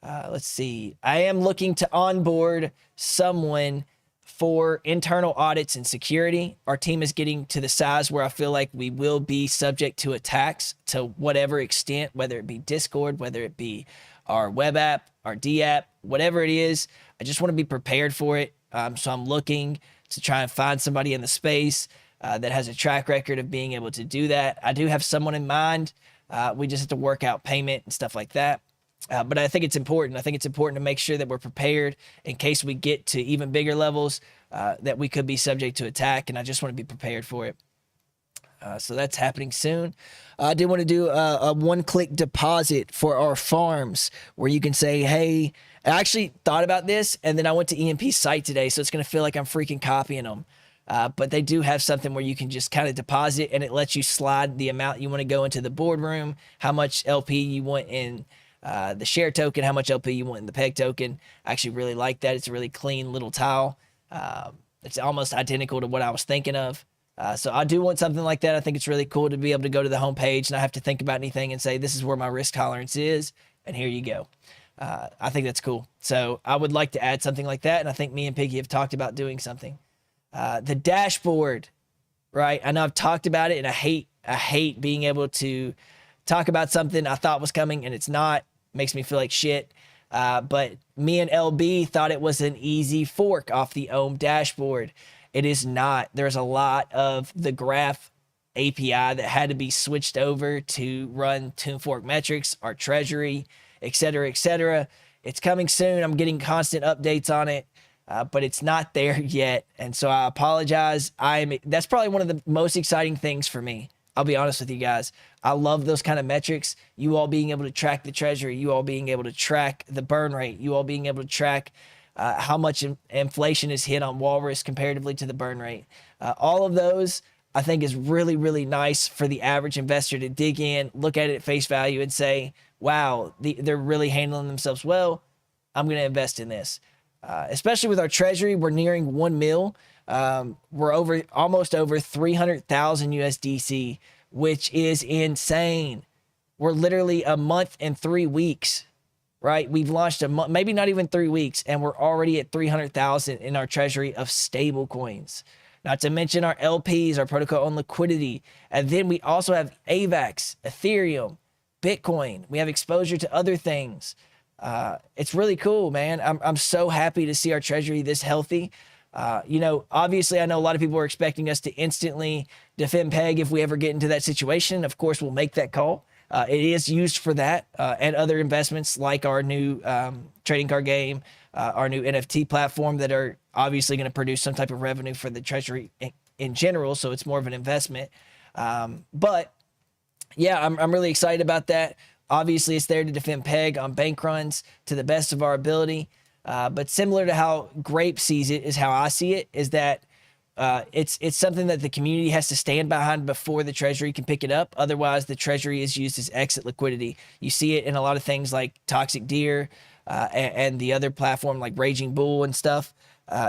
Let's see. I am looking to onboard someone for internal audits and security. Our team is getting to the size where I feel like we will be subject to attacks to whatever extent, whether it be Discord, whether it be our web app, our D app, whatever it is. I just want to be prepared for it. So I'm looking to try and find somebody in the space that has a track record of being able to do that. I do have someone in mind. We just have to work out payment and stuff like that. But I think it's important. I think it's important to make sure that we're prepared in case we get to even bigger levels that we could be subject to attack. And I just want to be prepared for it. So that's happening soon. I did want to do a one-click deposit for our farms where you can say, hey, I actually thought about this and then I went to EMP's site today. So it's going to feel like I'm freaking copying them. But they do have something where you can just kind of deposit and it lets you slide the amount you want to go into the boardroom, how much LP you want in the share token, how much LP you want in the peg token. I actually really like that. It's a really clean little tile. It's almost identical to what I was thinking of. So I do want something like that. I think it's really cool to be able to go to the homepage and not have to think about anything and say, this is where my risk tolerance is. And here you go. I think that's cool. So I would like to add something like that. And I think me and Piggy have talked about doing something. The dashboard, right? I know I've talked about it and I hate being able to talk about something I thought was coming and it's not. Makes me feel like shit. But me and LB thought it was an easy fork off the Ohm dashboard. It is not. There's a lot of the graph API that had to be switched over to run TuneFork metrics, our treasury, et cetera, et cetera. It's coming soon. I'm getting constant updates on it, but it's not there yet. And so I apologize. That's probably one of the most exciting things for me. I'll be honest with you guys. I love those kind of metrics. You all being able to track the treasury, you all being able to track the burn rate, you all being able to track how much inflation is hit on Walrus comparatively to the burn rate. All of those, I think, is really, really nice for the average investor to dig in, look at it at face value, and say, wow, they're really handling themselves well. I'm going to invest in this. Especially with our treasury, we're nearing 1 mil. We're almost over 300,000 USDC, which is insane. We're literally a month and 3 weeks, right? We've launched a month, maybe not even 3 weeks, and we're already at 300,000 in our treasury of stable coins. Not to mention our LPs, our protocol on liquidity. And then we also have AVAX, Ethereum, Bitcoin. We have exposure to other things. It's really cool, man. I'm so happy to see our treasury this healthy. Obviously, I know a lot of people are expecting us to instantly defend PEG if we ever get into that situation. Of course, we'll make that call. It is used for that and other investments like our new trading card game, our new NFT platform that are obviously going to produce some type of revenue for the treasury in general. So it's more of an investment. But yeah, I'm really excited about that. Obviously, it's there to defend PEG on bank runs to the best of our ability. But similar to how Grape sees it is how I see it, is that it's something that the community has to stand behind before the treasury can pick it up. Otherwise, the treasury is used as exit liquidity. You see it in a lot of things like Toxic Deer and the other platform like Raging Bull and stuff.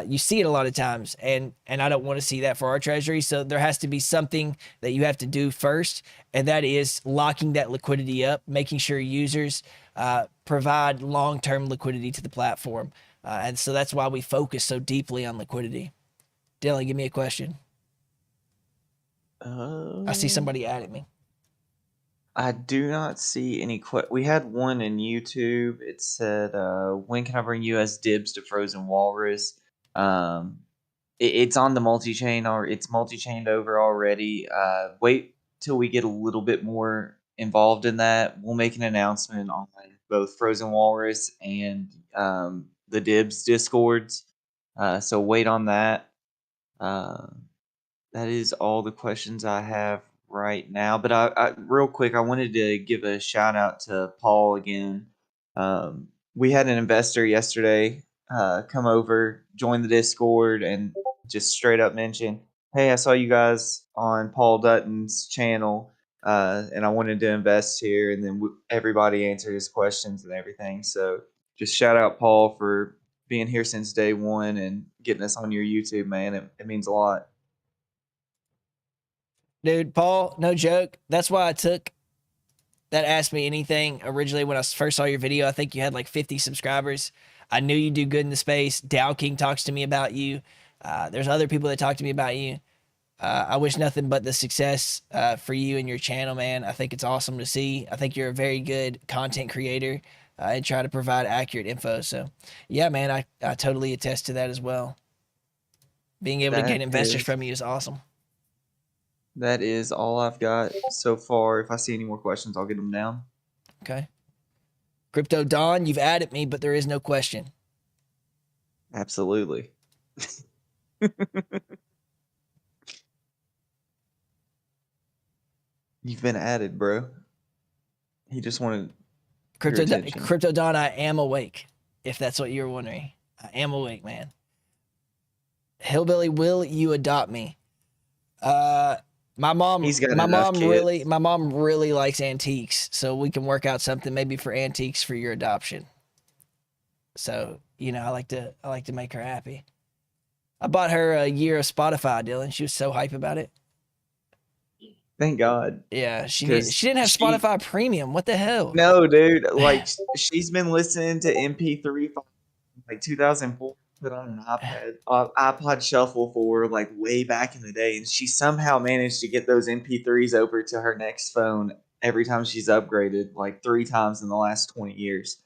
You see it a lot of times, and I don't want to see that for our treasury. So there has to be something that you have to do first, and that is locking that liquidity up, making sure users provide long-term liquidity to the platform. And so that's why we focus so deeply on liquidity. Dylan, give me a question. I see somebody added me. I do not see any we had one in YouTube. It said, when can I bring US dibs to Frozen Walrus? It's on the multi-chain, or it's multi-chained over already. Wait till we get a little bit more involved in that. We'll make an announcement on both Frozen Walrus and the dibs discords. So wait on that. That is all the questions I have right now. But I real quick, I wanted to give a shout out to Paul again. We had an investor yesterday come over, join the Discord, and just straight up mention, "Hey, I saw you guys on Paul Dutton's channel, and I wanted to invest here." And then everybody answered his questions and everything. So just shout out Paul for being here since day one and getting us on your YouTube, man. It means a lot. Dude, Paul, no joke. That's why I took that Ask Me Anything originally when I first saw your video. I think you had like 50 subscribers. I knew you do good in the space. Dow King talks to me about you. There's other people that talk to me about you. I wish nothing but the success for you and your channel, man. I think it's awesome to see. I think you're a very good content creator and try to provide accurate info. So, yeah, man, I totally attest to that as well. Being able to get investors from you is awesome. That is all I've got so far. If I see any more questions, I'll get them down. Okay. Crypto Don, you've added me, but there is no question. Absolutely. You've been added, bro. He just wanted Crypto Don, I am awake, if that's what you're wondering. I am awake, man. Hillbilly, will you adopt me? My mom really likes antiques, so we can work out something maybe for antiques for your adoption. So, I like to make her happy. I bought her a year of Spotify, Dylan. She was so hype about it. Thank God. Yeah, she didn't have Spotify Premium. What the hell? No, dude. Like, she's been listening to MP3 from like 2004. Put on an iPod Shuffle for like way back in the day, and she somehow managed to get those MP3s over to her next phone every time she's upgraded, like 3 times in the last 20 years.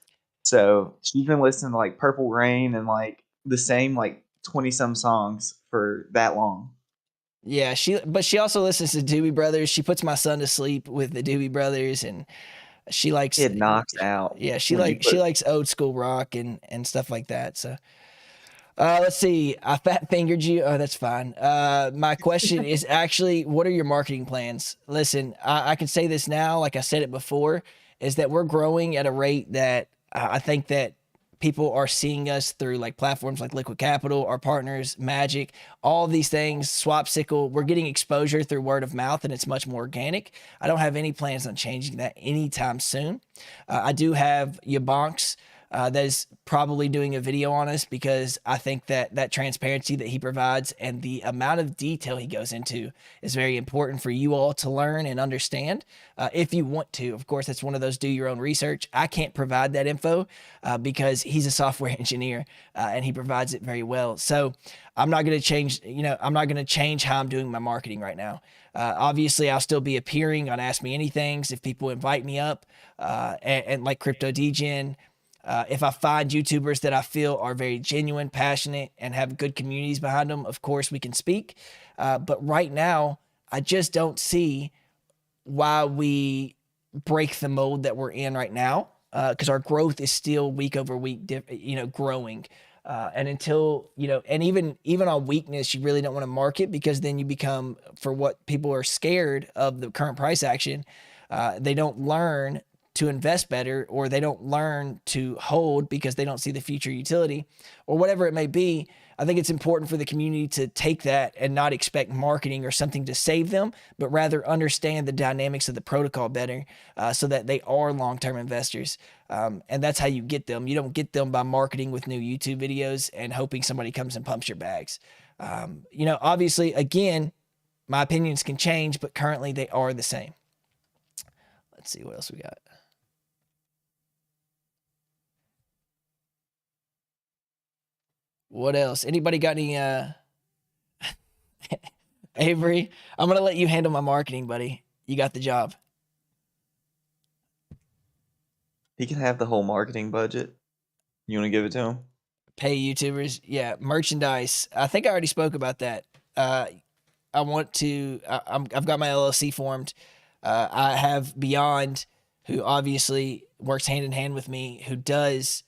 So she's been listening to like Purple Rain and like the same like 20 some songs for that long. Yeah, but she also listens to Doobie Brothers. She puts my son to sleep with the Doobie Brothers, and she likes, It knocks out yeah, when you she put likes old school rock and stuff like that. So, let's see. I fat fingered you. Oh, that's fine. My question is actually, what are your marketing plans? Listen, I can say this now, like I said it before, is that we're growing at a rate that I think that people are seeing us through like platforms like Liquid Capital, our partners, Magic, all of these things, Swapsicle. We're getting exposure through word of mouth, and it's much more organic. I don't have any plans on changing that anytime soon. I do have Yabonks that is probably doing a video on us, because I think that that transparency that he provides and the amount of detail he goes into is very important for you all to learn and understand. If you want to, of course, that's one of those do your own research. I can't provide that info because he's a software engineer and he provides it very well. So I'm not going to change, I'm not going to change how I'm doing my marketing right now. Obviously, I'll still be appearing on Ask Me Anythings if people invite me up, and like Crypto Degen. If I find YouTubers that I feel are very genuine, passionate, and have good communities behind them, of course we can speak. But right now, I just don't see why we break the mold that we're in right now, because our growth is still week over week, growing. And until, and even on weakness, you really don't want to market, because then you become, for what people are scared of the current price action, they don't learn to invest better, or they don't learn to hold because they don't see the future utility, or whatever it may be. I think it's important for the community to take that and not expect marketing or something to save them, but rather understand the dynamics of the protocol better, so that they are long-term investors. And that's how you get them. You don't get them by marketing with new YouTube videos and hoping somebody comes and pumps your bags. Obviously, again, my opinions can change, but currently they are the same. Let's see what else we got. What else? Anybody got any Avery, I'm gonna let you handle my marketing, buddy. You got the job. he can have the whole marketing budget. You want to give it to him? Pay YouTubers. Yeah, merchandise. I think I already spoke about that. I want to. I've got my LLC formed. I have Beyond, who obviously works hand in hand with me, who does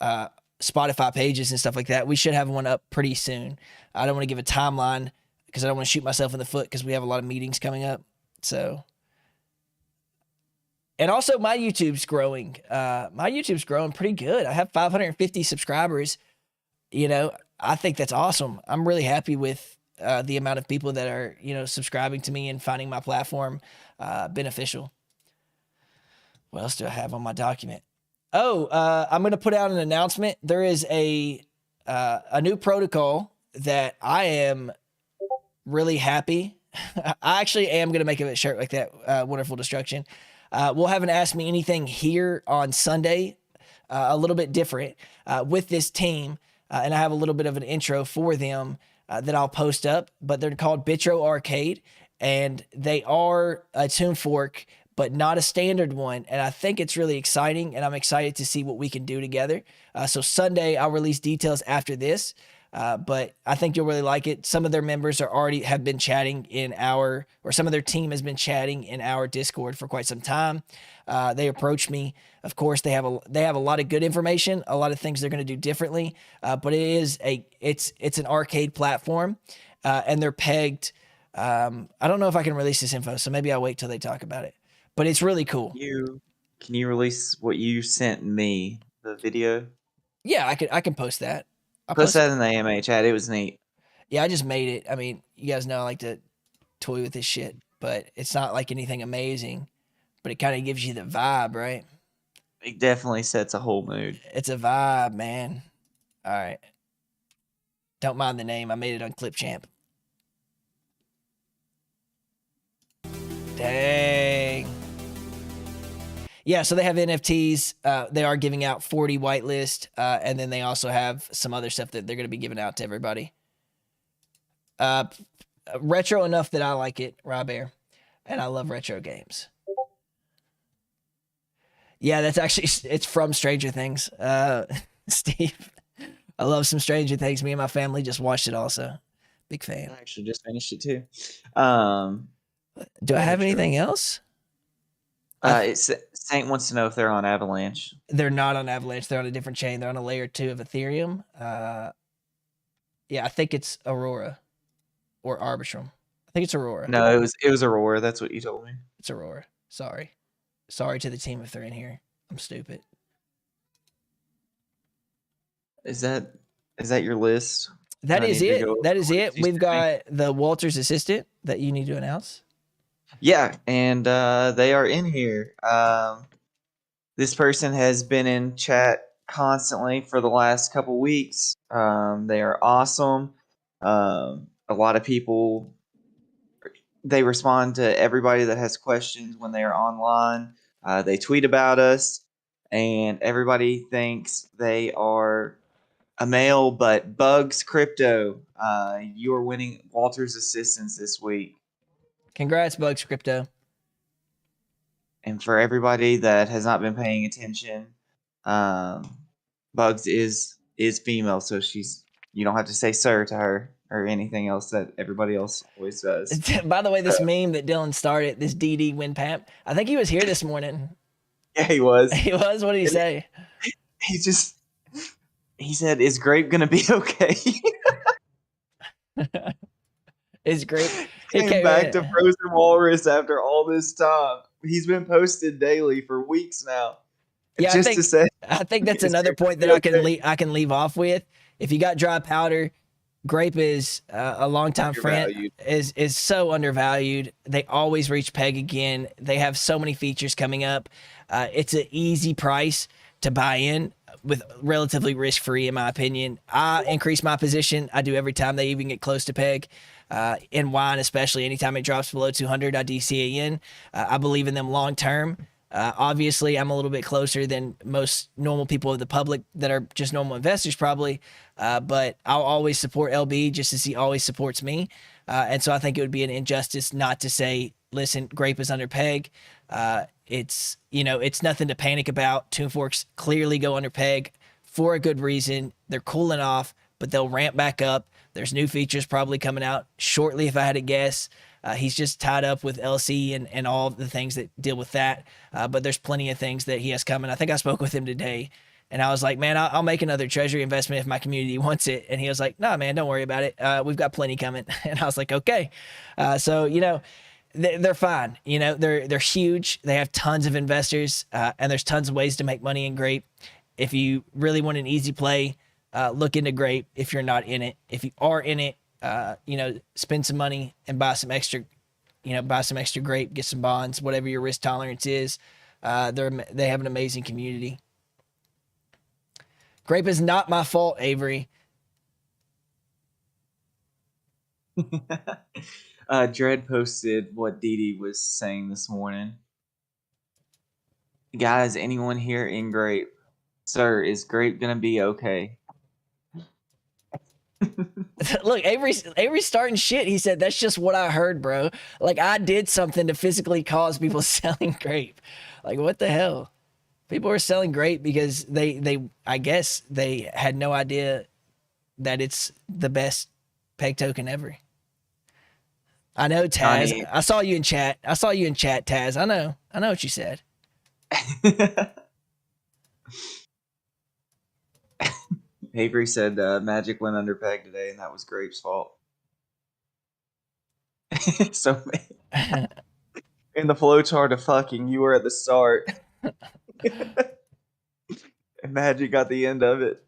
Spotify pages and stuff like that. We should have one up pretty soon. I don't want to give a timeline because I don't want to shoot myself in the foot, because we have a lot of meetings coming up. So, and also my YouTube's growing. My YouTube's growing pretty good. I have 550 subscribers. I think that's awesome. I'm really happy with the amount of people that are, subscribing to me and finding my platform beneficial. What else do I have on my document? Oh, I'm going to put out an announcement. There is a new protocol that I am really happy. I actually am going to make a shirt like that. Wonderful Destruction. We'll have an Ask Me Anything here on Sunday, a little bit different with this team. And I have a little bit of an intro for them that I'll post up, but they're called Bitro Arcade, and they are a tune fork, but not a standard one. And I think it's really exciting, and I'm excited to see what we can do together. So Sunday, I'll release details after this, but I think you'll really like it. Some of their members have been chatting or some of their team has been chatting in our Discord for quite some time. They approached me. Of course, they have a lot of good information, a lot of things they're going to do differently, but it's an arcade platform, and they're pegged. I don't know if I can release this info, so maybe I'll wait till they talk about it. But it's really cool. Can you release what you sent me, the video? Yeah, I can post that. I'll post that in the AMA chat. It was neat. Yeah, I just made it. I mean, you guys know I like to toy with this shit, but it's not like anything amazing, but it kind of gives you the vibe, right? It definitely sets a whole mood. It's a vibe, man. All right. Don't mind the name. I made it on Clipchamp. Dang. Yeah, so they have NFTs. They are giving out 40 whitelist, and then they also have some other stuff that they're going to be giving out to everybody. Retro enough that I like it, Rob Air, and I love retro games. Yeah, that's actually it's from Stranger Things. Steve, I love some Stranger Things. Me and my family just watched it. Also, big fan. I actually just finished it too. Do I have true. anything else? It's Saint wants to know if they're on Avalanche. They're not on Avalanche. They're on a different chain. They're on a layer 2 of Ethereum. Yeah, I think it's Aurora or Arbitrum. I think it's Aurora. No, it was Aurora. That's what you told me. It's Aurora. Sorry to the team if they're in here. I'm stupid. Is that your list? That is it. That is it. Excuse We've me. got the Walters assistant that you need to announce. Yeah, and they are in here. This person has been in chat constantly for the last couple weeks. They are awesome. A lot of people, they respond to everybody that has questions when they are online. They tweet about us, and everybody thinks they are a male, but Bugs Crypto, you are winning Walter's assistance this week. Congrats, Bugs Crypto. And for everybody that has not been paying attention, Bugs is female, so you don't have to say sir to her or anything else that everybody else always does. By the way, this meme that Dylan started, this DD Winpamp, I think he was here this morning. Yeah, he was. He was? What did he say? He said, "Is Grape gonna be okay?" Is Grape He came back to Frozen Walrus after all this time. He's been posted daily for weeks now. Yeah, just to say, I think that's another point that I can leave off with. If you got dry powder, Grape is a longtime friend. Is so undervalued. They always reach peg again. They have so many features coming up. It's an easy price to buy in with relatively risk free, in my opinion. I increase my position. I do every time they even get close to peg. In wine, especially anytime it drops below 200, I DCA in. I believe in them long term. Obviously, I'm a little bit closer than most normal people of the public that are just normal investors, probably. But I'll always support LB just as he always supports me. And so I think it would be an injustice not to say, listen, Grape is under peg. It's nothing to panic about. Tune Forks clearly go under peg for a good reason. They're cooling off, but they'll ramp back up. There's new features probably coming out shortly, if I had to guess. He's just tied up with LC and all the things that deal with that. But there's plenty of things that he has coming. I think I spoke with him today, and I was like, man, I'll make another treasury investment if my community wants it. And he was like, no, man, don't worry about it. We've got plenty coming. And I was like, okay. So, they're fine. They're huge. They have tons of investors, and there's tons of ways to make money in Grape. If you really want an easy play, look into Grape. If you're not in it, if you are in it, spend some money and buy some extra Grape, get some bonds, whatever your risk tolerance is. They have an amazing community. Grape is not my fault, Avery. Dread posted what Dee was saying this morning. Guys, anyone here in Grape? Sir, is Grape gonna be okay? Look, Avery's starting shit. He said, that's just what I heard, bro. Like, I did something to physically cause people selling Grape. Like, what the hell? People are selling Grape because I guess they had no idea that it's the best peg token ever. I know, Taz. I saw you in chat. Taz. I know what you said. Avery said Magic went under peg today, and that was Grape's fault. So, in the flowchart of fucking, you were at the start. And Magic got the end of it.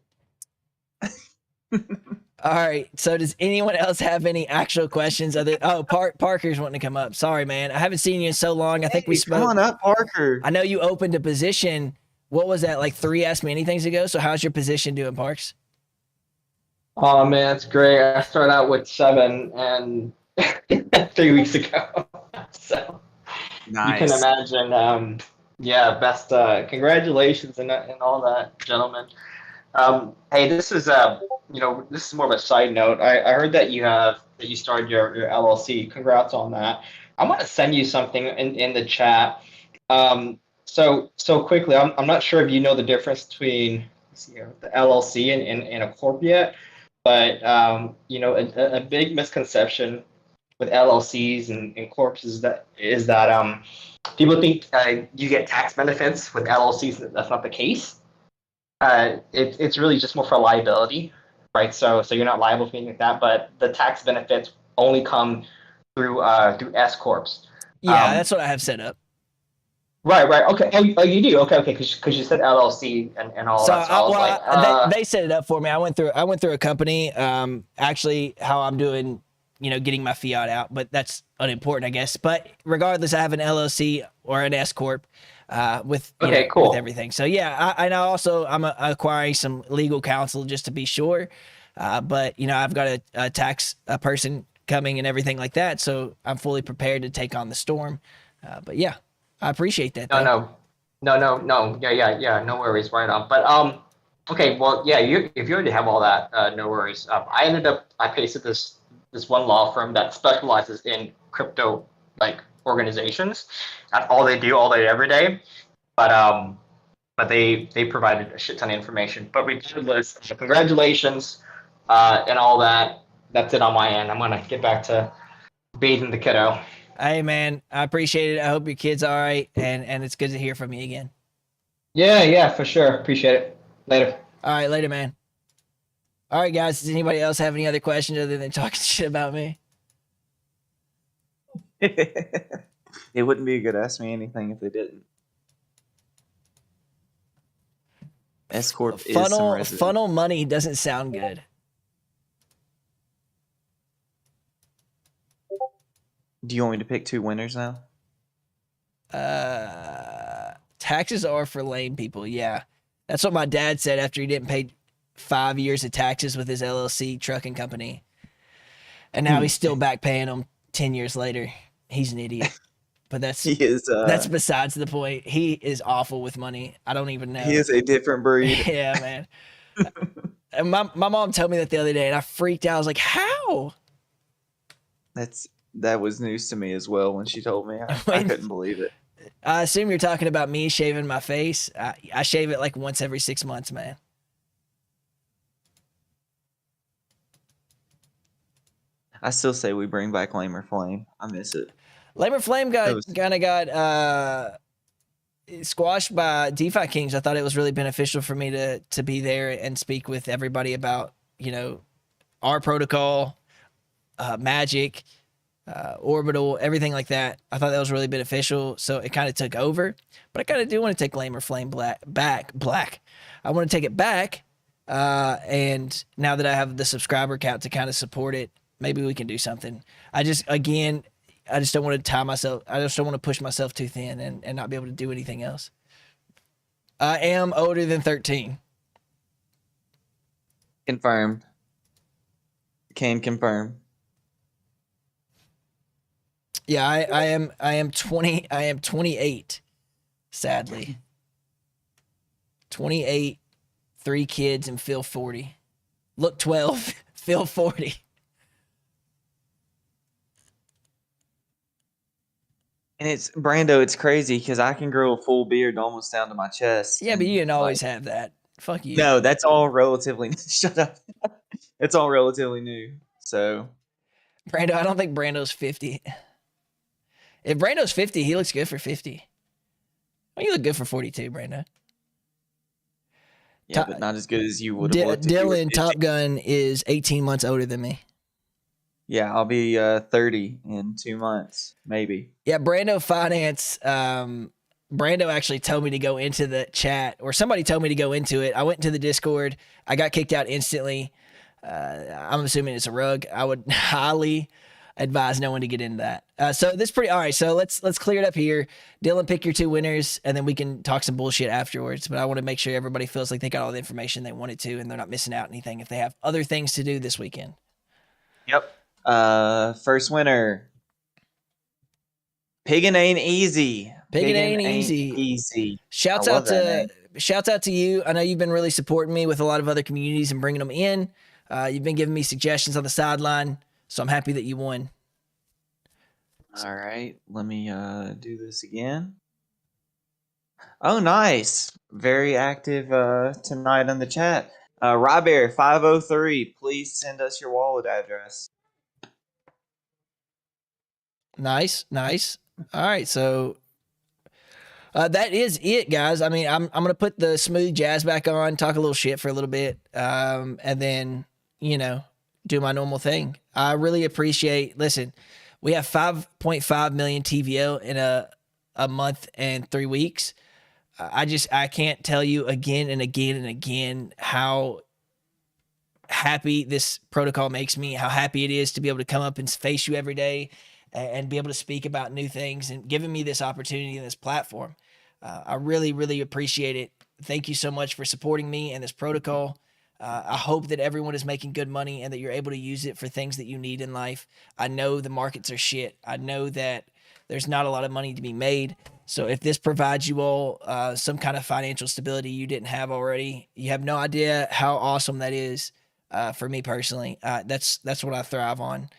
All right. So does anyone else have any actual questions? Parker's wanting to come up. Sorry, man. I haven't seen you in so long. I think we spoke. Come on up, Parker. I know you opened a position. What was that, like 3 Ask Me Anythings ago? So how's your position doing, Parks? Oh, man, it's great. I started out with 7 and 3 weeks ago. So nice. You can imagine. Best. Congratulations and all that, gentlemen. Hey, this is this is more of a side note. I heard that you started your LLC. Congrats on that. I'm gonna send you something in the chat. So quickly, I'm not sure if you know the difference between, let's see here, the LLC and a corp yet, but a big misconception with LLCs and corps is that people think you get tax benefits with LLCs. That's not the case. It's really just more for liability, right? So you're not liable for anything like that, but the tax benefits only come through S corps. Yeah, that's what I have set up. Right. Okay. Oh, you do. Okay. Because you said LLC and all So that. So I was like, they set it up for me. I went through a company. Actually, how I'm doing, getting my fiat out, but that's unimportant, I guess. But regardless, I have an LLC or an S corp, with cool. with everything. So yeah, I'm acquiring some legal counsel just to be sure. But I've got a tax person coming and everything like that, so I'm fully prepared to take on the storm. But yeah, I appreciate that. No. Yeah. No worries. Right on. But okay. Well, yeah. If you already have all that, no worries. I pasted this one law firm that specializes in crypto organizations. That's all they do, all day, every day. But they provided a shit ton of information. But regardless, congratulations, and all that. That's it on my end. I'm gonna get back to bathing the kiddo. Hey man, I appreciate it. I hope your kid's all right, and it's good to hear from you again. Yeah, for sure. Appreciate it. Later. All right, later, man. All right, guys. Does anybody else have any other questions other than talking shit about me? It wouldn't be a good Ask Me Anything if they didn't. S corp is some resident. Funnel money doesn't sound good. Do you want me to pick two winners now? Taxes are for lame people. Yeah, that's what my dad said after he didn't pay 5 years of taxes with his LLC trucking company, and now he's still back paying them 10 years later. He's an idiot. But that's besides the point. He is awful with money. I don't even know. He is a different breed. Yeah, man. And my mom told me that the other day, and I freaked out. I was like, "How?" That was news to me as well when she told me. I couldn't believe it. I assume you're talking about me shaving my face. I shave it like once every 6 months, man. I still say we bring back Lamer Flame. I miss it. Lamer Flame got squashed by DeFi Kings. I thought it was really beneficial for me to be there and speak with everybody about our protocol, Magic, Orbital, everything like that. I thought that was really beneficial. So it kind of took over, but I kind of do want to take Lamer Flame back. I want to take it back. And now that I have the subscriber count to kind of support it, maybe we can do something. I just don't want to tie myself. I just don't want to push myself too thin and not be able to do anything else. I am older than 13. Confirmed. Can confirm. Yeah, I am 20. I am 28. Sadly, 28, 3 kids, and feel 40. Look 12, feel 40. And it's Brando. It's crazy because I can grow a full beard almost down to my chest. Yeah, but you didn't always have that. Fuck you. No, that's all relatively. Shut up. It's all relatively new. So, Brando, I don't think Brando's 50. If Brando's 50, he looks good for 50. Well, you look good for 42, Brando. Yeah, but not as good as you would have looked. Dylan Top Gun is 18 months older than me. Yeah, I'll be 30 in 2 months, maybe. Yeah, Brando Finance. Brando actually told me to go into the chat, or somebody told me to go into it. I went into the Discord. I got kicked out instantly. I'm assuming it's a rug. I would highly advise no one to get into that. So this pretty all right. So let's clear it up here. Dylan, pick your 2 winners, and then we can talk some bullshit afterwards. But I want to make sure everybody feels like they got all the information they wanted to, and they're not missing out anything if they have other things to do this weekend. Yep. First winner. Piggin' ain't easy. Piggin' ain't easy. Shouts out to you. I know you've been really supporting me with a lot of other communities and bringing them in. You've been giving me suggestions on the sideline, so I'm happy that you won. All right, let me do this again. Oh, nice. Very active tonight on the chat. Rybear503, please send us your wallet address. Nice. All right, so that is it, guys. I mean, I'm gonna put the smooth jazz back on, talk a little shit for a little bit, and then do my normal thing. I really appreciate. Listen, we have 5.5 million TVL in a month and 3 weeks. I can't tell you again and again and again how happy this protocol makes me, how happy it is to be able to come up and face you every day and be able to speak about new things and giving me this opportunity and this platform. I really, really appreciate it. Thank you so much for supporting me and this protocol. I hope that everyone is making good money and that you're able to use it for things that you need in life. I know the markets are shit. I know that there's not a lot of money to be made. So if this provides you all some kind of financial stability you didn't have already, you have no idea how awesome that is for me personally. That's what I thrive on.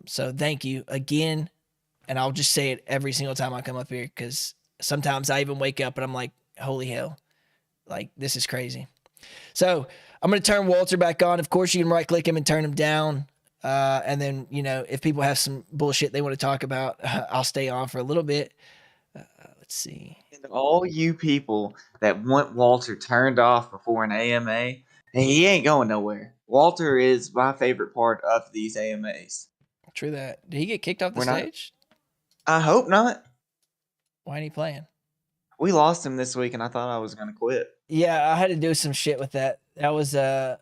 So thank you again. And I'll just say it every single time I come up here because sometimes I even wake up and I'm like, holy hell, like this is crazy. So I'm going to turn Walter back on. Of course, you can right click him and turn him down. And then, if people have some bullshit they want to talk about, I'll stay on for a little bit. Let's see. And all you people that want Walter turned off before an AMA, he ain't going nowhere. Walter is my favorite part of these AMAs. True that. Did he get kicked off the stage? I hope not. Why ain't he playing? We lost him this week, and I thought I was going to quit. Yeah, I had to do some shit with that. That was And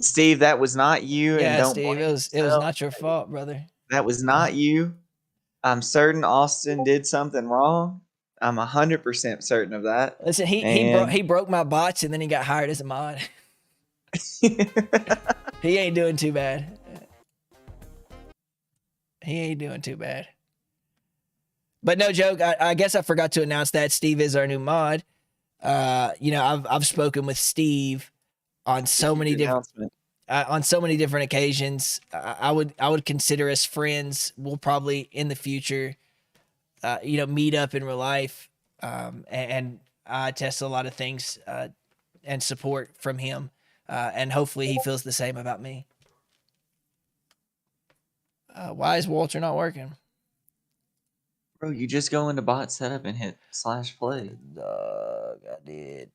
Steve, that was not you. Yeah, and don't Steve, it was not your fault, brother. That was not you. I'm certain Austin did something wrong. I'm 100% certain of that. Listen, he broke my bots and then he got hired as a mod. He ain't doing too bad. He ain't doing too bad. But no joke, I guess I forgot to announce that Steve is our new mod. I've spoken with Steve on so many different occasions. I would consider us friends. We'll probably in the future, meet up in real life. And I test a lot of things and support from him. And hopefully he feels the same about me. Why is Walter not working? Bro, you just go into bot setup and hit /play. I did.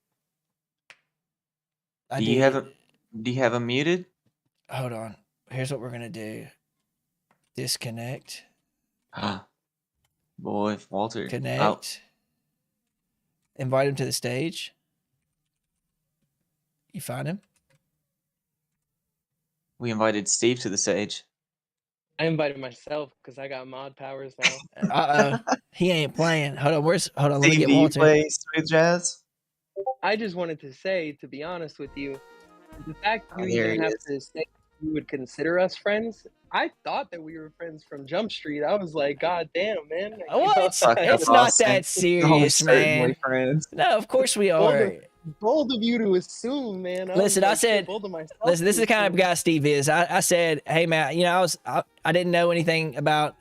Do you have him muted? Hold on. Here's what we're gonna do. Disconnect. Boy, Walter. Connect. Invite him to the stage. You find him? We invited Steve to the stage. I invited myself because I got mod powers now. He ain't playing. Hold on. Hold on. Let me Steve, get Walter. Do you play smooth jazz? I just wanted to say, to be honest with you, the fact you even have to say you would consider us friends, I thought that we were friends from Jump Street. I was like, God damn, man. What? It's not that serious, man. Friends. No, of course we are. Bold of you to assume, man. Listen, I said, listen, this is the kind of guy Steve is. I said, hey, Matt, I didn't know anything about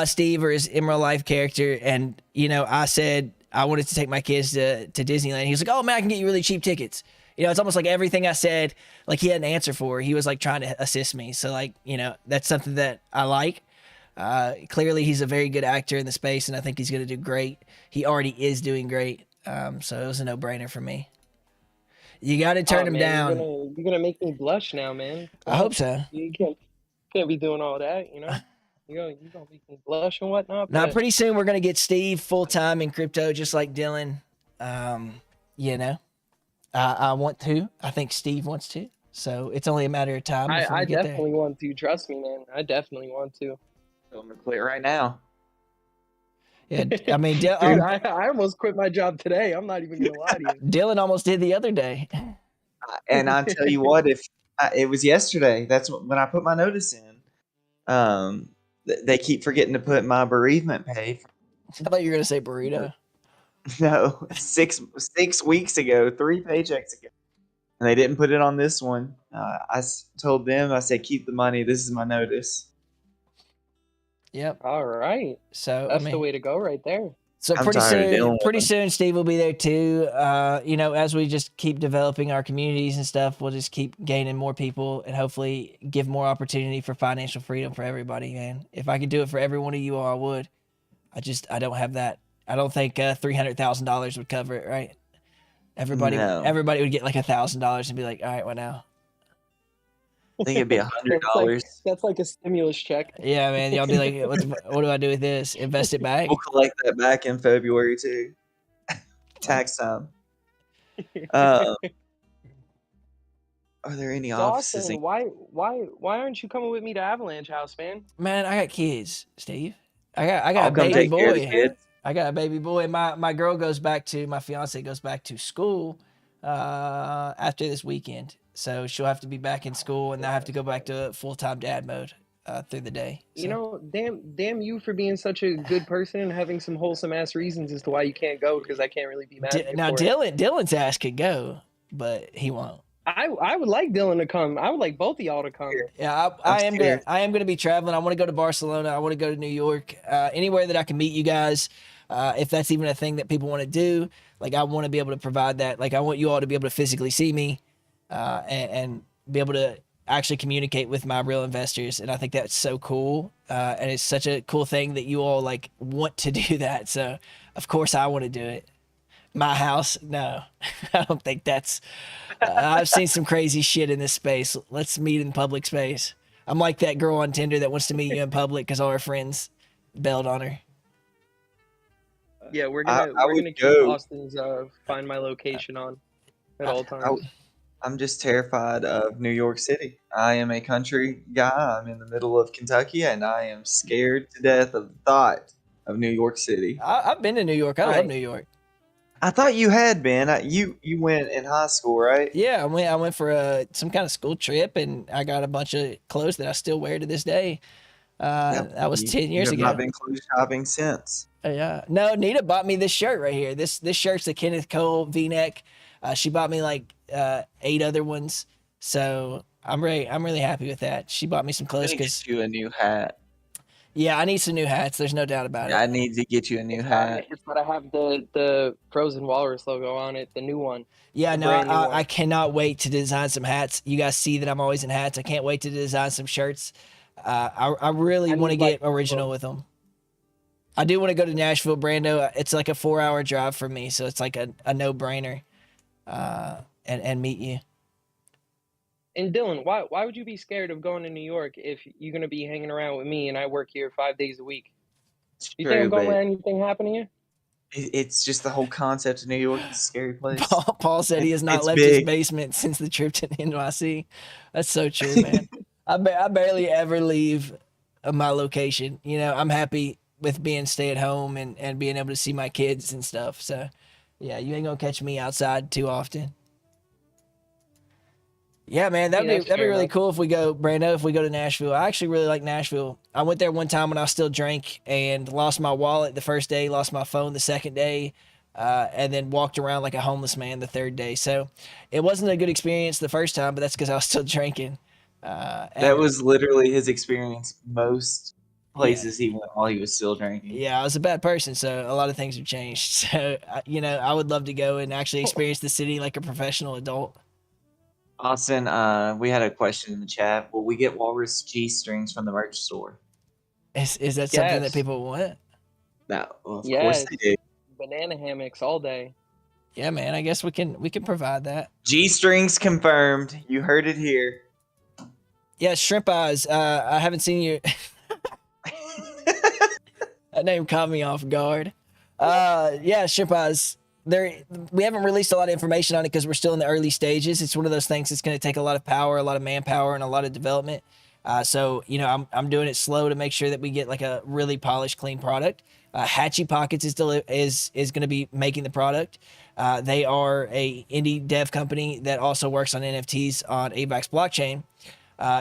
Steve or his in real life character. And, I said I wanted to take my kids to Disneyland. He was like, oh, man, I can get you really cheap tickets. It's almost like everything I said, like he had an answer for. He was like trying to assist me. So like, that's something that I like. Clearly he's a very good actor in the space and I think he's going to do great. He already is doing great. So it was a no brainer for me. You got to turn him down. You're gonna make me blush now, man. I hope so. You can't be doing all that, You're gonna make me blush and whatnot. Now, pretty soon we're gonna get Steve full time in crypto, just like Dylan. I want to. I think Steve wants to. So it's only a matter of time. I definitely want to. Trust me, man. I definitely want to. I'm gonna quit right now. Yeah, I mean, dude, I almost quit my job today. I'm not even gonna lie to you. Dylan almost did the other day. And I'll tell you what, if it was yesterday, that's when I put my notice in. They keep forgetting to put my bereavement pay. I thought you were gonna say burrito. No, 6 weeks ago, 3 paychecks ago, and they didn't put it on this one. I told them, I said, keep the money. This is my notice. Yep. All right. So that's the way to go, right there. So I'm tired of dealing with pretty them. soon, Steve will be there too. You know, as we just keep developing our communities and stuff, we'll just keep gaining more people and hopefully give more opportunity for financial freedom for everybody. Man, if I could do it for every one of you all, I would. I don't have that. I don't think $300,000 would cover it, right? Everybody No. would get like $1,000 and be like, all right, what now? I think it'd be $100. That's like a stimulus check. Yeah, man. Y'all be like, what do I do with this? Invest it back? We'll collect that back in February too. Tax time. Are there any So offices? Austin, why aren't you coming with me to Avalanche House, man? Man, I got kids, Steve. I got I'll a come baby take care of the boy. kids. I got a baby boy. My girl my fiance goes back to school after this weekend. So she'll have to be back in school and I have to go back to full-time dad mode through the day. So. You know, damn you for being such a good person and having some wholesome ass reasons as to why you can't go, because I can't really be mad at you now for it. Dylan's ass could go, but he won't. I would like Dylan to come. I would like both of y'all to come. Yeah, I am gonna be traveling. I want to go to Barcelona. I want to go to New York. Anywhere that I can meet you guys, if that's even a thing that people want to do. Like I want to be able to provide that. Like I want you all to be able to physically see me, and be able to actually communicate with my real investors. And I think that's so cool. And it's such a cool thing that you all like want to do that. So of course I want to do it. My house? No, I don't think that's. I've seen some crazy shit in this space. Let's meet in public space. I'm like that girl on Tinder that wants to meet you in public because all her friends bailed on her. Yeah, we're I gonna would keep go. Austin's find my location on at all times. I'm just terrified of New York City. I am a country guy. I'm in the middle of Kentucky, and I am scared to death of the thought of New York City. I've been to New York. I love New York. I thought you had been. You went in high school, right? Yeah, I went for some kind of school trip, and I got a bunch of clothes that I still wear to this day. That was 10 years You ago. have not been clothes shopping since. Yeah. No, Nita bought me this shirt right here. This shirt's the Kenneth Cole V-neck. She bought me like 8 other ones. So I'm really happy with that. She bought me some clothes I need to because get you a new hat. yeah, I need some new hats. There's no doubt about it. I need to get you a new hat. It's gotta have the Frozen Walrus logo on it, the new one. Yeah, The no, brand new one. I cannot wait to design some hats. You guys see that I'm always in hats. I can't wait to design some shirts. I really want to get original with them. I do want to go to Nashville, Brando. It's like a 4-hour drive for me, so it's like a no-brainer. And meet you. And Dylan, why would you be scared of going to New York if you're gonna be hanging around with me and I work here 5 days a week? You think I'm gonna let anything happen to you? It's just the whole concept of New York. It's a scary place. Paul said he has not It's left his big. basement since the trip to NYC. That's so true, man. I barely ever leave my location. You know, I'm happy with being stay at home and being able to see my kids and stuff. So, yeah, you ain't gonna catch me outside too often. Yeah, man, that'd be really cool if we go, Brando, if we go to Nashville. I actually really like Nashville. I went there one time when I still drank and lost my wallet the first day, lost my phone the second day, and then walked around like a homeless man the third day. So it wasn't a good experience the first time, but that's because I was still drinking. That was literally his experience. Most places he went while he was still drinking. Yeah, I was a bad person, so a lot of things have changed. So, you know, I would love to go and actually experience the city like a professional adult. Austin, we had a question in the chat. Will we get Walrus G-strings from the merch store? Is that something that people want? No, well, of course they do. Banana hammocks all day. Yeah, man. I guess we can provide that. G-strings confirmed. You heard it here. Yeah, Shrimp Eyes. I haven't seen you. That name caught me off guard. Yeah, Shrimp Eyes. We haven't released a lot of information on it because we're still in the early stages. It's one of those things that's going to take a lot of power, a lot of manpower, and a lot of development. So, you know, I'm doing it slow to make sure that we get like a really polished, clean product. Hatchy Pockets is going to be making the product. They are a indie dev company that also works on NFTs on AVAX blockchain.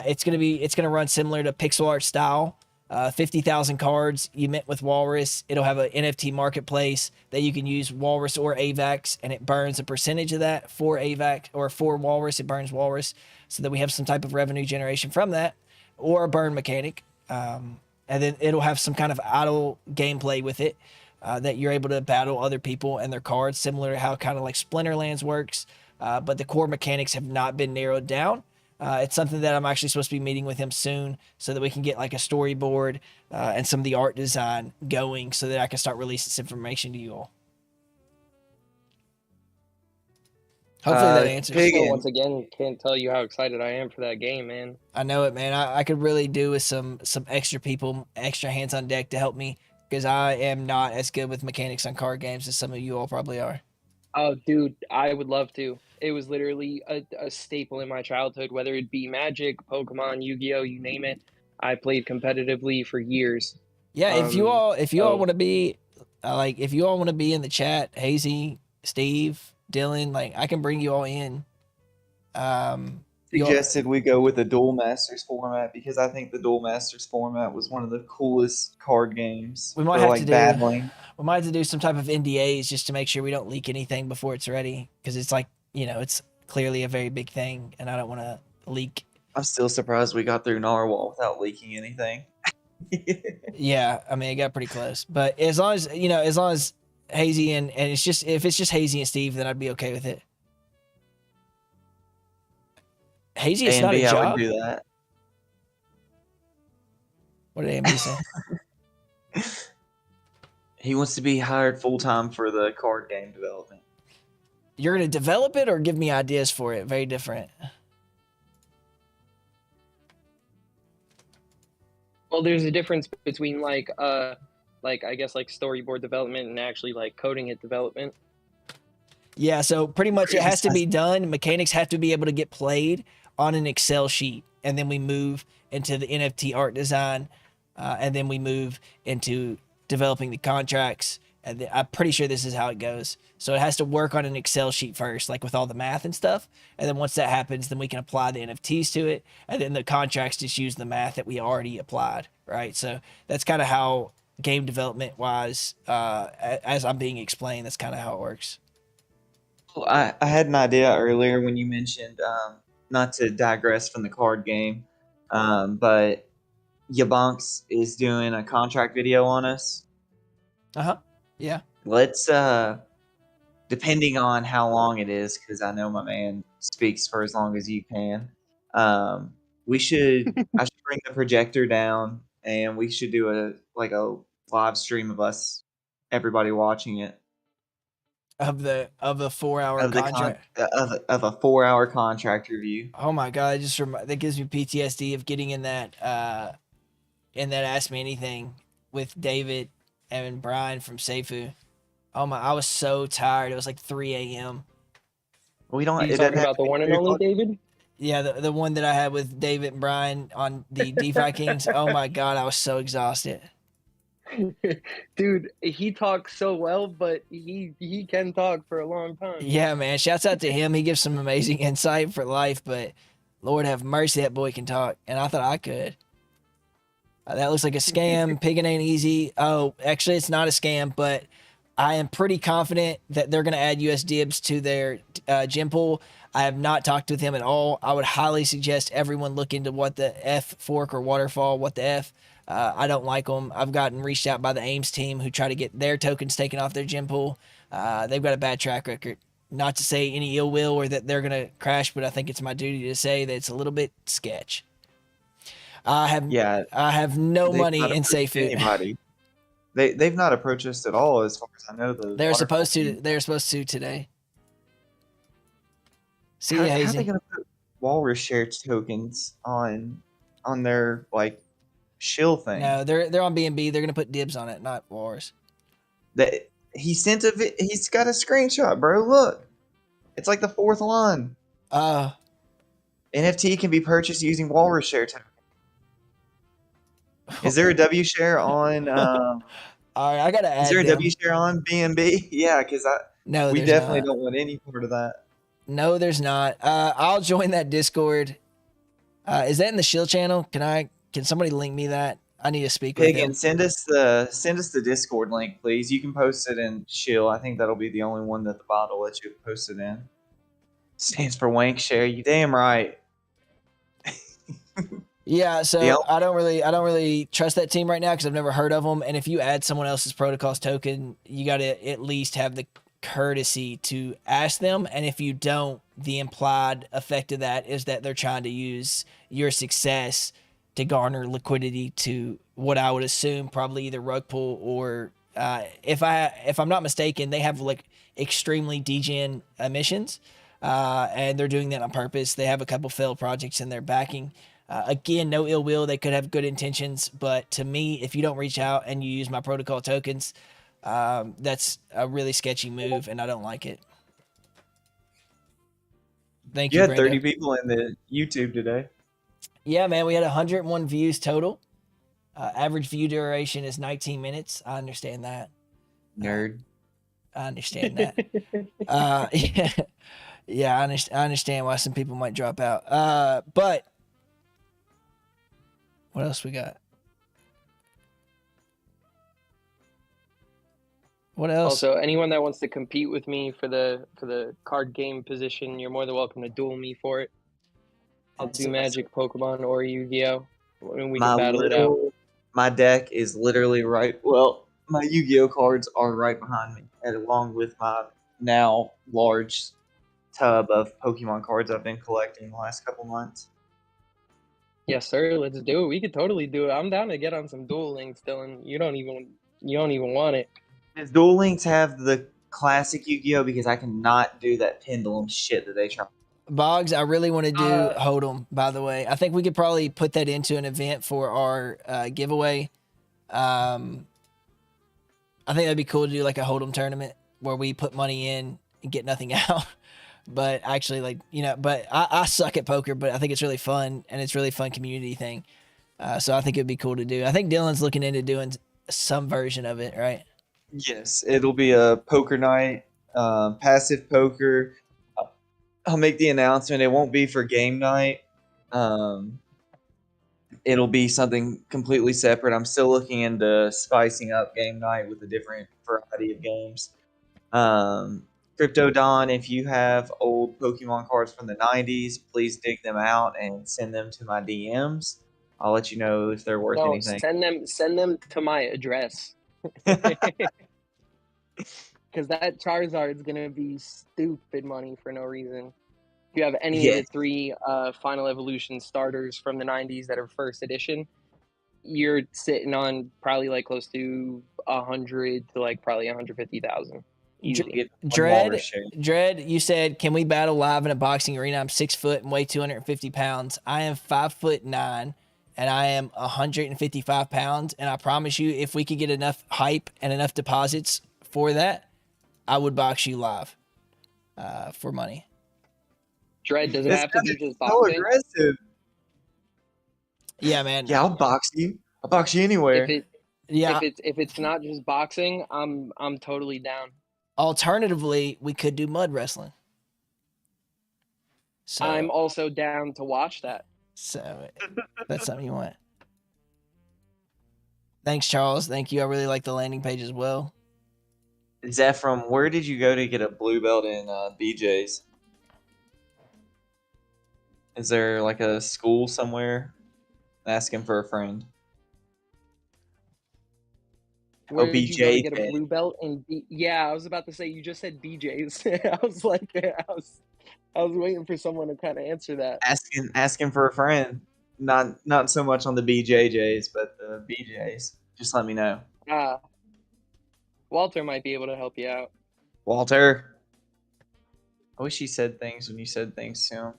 It's going to run similar to pixel art style. 50,000 cards you mint with Walrus. It'll have an NFT marketplace that you can use Walrus or AVAX, and it burns a percentage of that for AVAX or for Walrus. It burns Walrus so that we have some type of revenue generation from that, or a burn mechanic. And then it'll have some kind of idle gameplay with it. that you're able to battle other people and their cards, similar to how kind of like Splinterlands works. But the core mechanics have not been narrowed down. It's something that I'm actually supposed to be meeting with him soon so that we can get like a storyboard and some of the art design going so that I can start releasing this information to you all. Hopefully that answers. Piggin, Once again, can't tell you how excited I am for that game, man. I know it, man. I could really do with some extra people, extra hands on deck to help me because I am not as good with mechanics on card games as some of you all probably are. Oh, dude, I would love to. It was literally a staple in my childhood, whether it be Magic, Pokemon, Yu-Gi-Oh, you name it. I played competitively for years. Yeah, if you all so- want to be if you all want to be in the chat, Hazy, Steve, Dylan, like I can bring you all in. You all- suggested we go with the Duel Masters format because I think the Duel Masters format was one of the coolest card games We might for have like to do- battling. we might have to do some type of NDAs just to make sure we don't leak anything before it's ready because it's like, it's clearly a very big thing and I don't want to leak. I'm still surprised we got through Narwhal without leaking anything. Yeah, I mean, it got pretty close. But as long as Hazy and if it's just Hazy and Steve, then I'd be okay with it. Hazy, it's not a AMB, I job. would do that. What did AMB say? He wants to be hired full time for the card game development. You're gonna develop it or give me ideas for it? Very different. Well, there's a difference between like I guess like storyboard development and actually like coding it development. Yeah, so pretty much it has to be done. Mechanics have to be able to get played on an Excel sheet, and then we move into the NFT art design, and then we move into developing the contracts. And I'm pretty sure this is how it goes. So it has to work on an Excel sheet first, like with all the math and stuff. And then once that happens, then we can apply the NFTs to it. And then the contracts just use the math that we already applied, right? So that's kind of how game development wise, as I'm being explained, that's kind of how it works. I had an idea earlier when you mentioned, not to digress from the card game, but Yabonks is doing a contract video on us. Yeah. Let's, depending on how long it is, because I know my man speaks for as long as you can. I should bring the projector down, and we should do a live stream of us, everybody watching it. Of the 4-hour contract. Of a 4-hour contract review. Oh my god! That gives me PTSD of getting in that Ask Me Anything with David and Brian from Seifu. Oh my! I was so tired. It was like 3 a.m. We don't. Are you it talking doesn't have about the to be one and 3 only o'clock. David? Yeah, the one that I had with David and Brian on the DeFi Kings. Oh my god! I was so exhausted. Dude, he talks so well, but he can talk for a long time. Yeah, man. Shouts out to him. He gives some amazing insight for life. But Lord have mercy, that boy can talk, and I thought I could. That looks like a scam. Piggin' ain't easy. Oh, actually, it's not a scam, but I am pretty confident that they're going to add US dibs to their gem pool. I have not talked with him at all. I would highly suggest everyone look into what the F fork or waterfall, what the F. I don't like them. I've gotten reached out by the Ames team who try to get their tokens taken off their gem pool. They've got a bad track record. Not to say any ill will or that they're going to crash, but I think it's my duty to say that it's a little bit sketch. I have no money in Seifu. Anybody. They've not approached us at all, as far as I know. They're supposed to. They're supposed to today. See ya, How are they Hazy. going to put Walrus share tokens on their shill thing? No, they're on BNB. They're gonna put dibs on it, not Wars. That he sent he's got a screenshot, bro. Look, it's like the fourth line. NFT can be purchased using Walrus share token. Is there a W share on? All right, I gotta add. Is there a them. W share on BNB? Yeah, because we definitely don't want any part of that. No, there's not. I'll join that Discord. Is that in the Shill channel? Can somebody link me that? I need to speak with him. Send us the Discord link, please. You can post it in Shill. I think that'll be the only one that the bot will let you post it in. Stands for Wank Share. You damn right. Yeah, so Yeah. I don't really trust that team right now because I've never heard of them. And if you add someone else's protocols token, you got to at least have the courtesy to ask them. And if you don't, the implied effect of that is that they're trying to use your success to garner liquidity to what I would assume probably either rug pull or if I'm not mistaken, they have like extremely degen emissions, and they're doing that on purpose. They have a couple failed projects in their backing. Again, no ill will. They could have good intentions, but to me, if you don't reach out and you use my protocol tokens, that's a really sketchy move, and I don't like it. Thank You you, had 30 Brando. people in the YouTube today. Yeah, man, we had 101 views total. Average view duration is 19 minutes. I understand that. Nerd. I understand that. Yeah, yeah, I understand why some people might drop out. But what else we got? What else? Also, anyone that wants to compete with me for the card game position, you're more than welcome to duel me for it. I'll do Magic, Pokemon, or Yu-Gi-Oh, and we can battle it out. My deck is literally right. Well, my Yu-Gi-Oh cards are right behind me, and along with my now large tub of Pokemon cards I've been collecting the last couple months. Yes, sir. Let's do it. We could totally do it. I'm down to get on some Duel Links, Dylan. You don't even want it. Does Duel Links have the classic Yu-Gi-Oh? Because I cannot do that pendulum shit that they try. Boggs, I really want to do Hold'em, by the way. I think we could probably put that into an event for our giveaway. I think that'd be cool to do like a Hold'em tournament where we put money in and get nothing out. But actually, like, you know, but I suck at poker, but I think it's really fun, and it's really fun community thing. So I think it'd be cool to do. I think Dylan's looking into doing some version of it, right? Yes, it'll be a poker night, passive poker. I'll make the announcement. It won't be for game night. It'll be something completely separate. I'm still looking into spicing up game night with a different variety of games. Crypto Don, if you have old Pokemon cards from the 90s, please dig them out and send them to my DMs. I'll let you know if they're worth anything. Send them to my address. Because that Charizard's gonna be stupid money for no reason. If you have any of the 3 Final Evolution starters from the 90s that are first edition, you're sitting on probably like close to 100 to like probably 150,000. Easily. Dread, you said, can we battle live in a boxing arena? I'm 6 foot and weigh 250 pounds. I am 5'9", and I am 155 pounds. And I promise you, if we could get enough hype and enough deposits for that, I would box you live for money. Dread, does it have to be just boxing? So aggressive. Yeah, man. Yeah, I'll box you. I'll box you anywhere. If it's not just boxing, I'm totally down. Alternatively, we could do mud wrestling. So I'm also down to watch that. So that's something you want. Thanks, Charles. Thank you. I really like the landing page as well. Zephram, where did you go to get a blue belt in BJ's? Is there like a school somewhere? Asking for a friend. Where did you go to get a blue belt? Yeah, I was about to say, you just said BJ's. I was like, I was waiting for someone to kind of answer that. Asking for a friend. Not so much on the BJJs, but the BJs. Just let me know. Walter might be able to help you out. Walter. I wish he said things when you said things to him.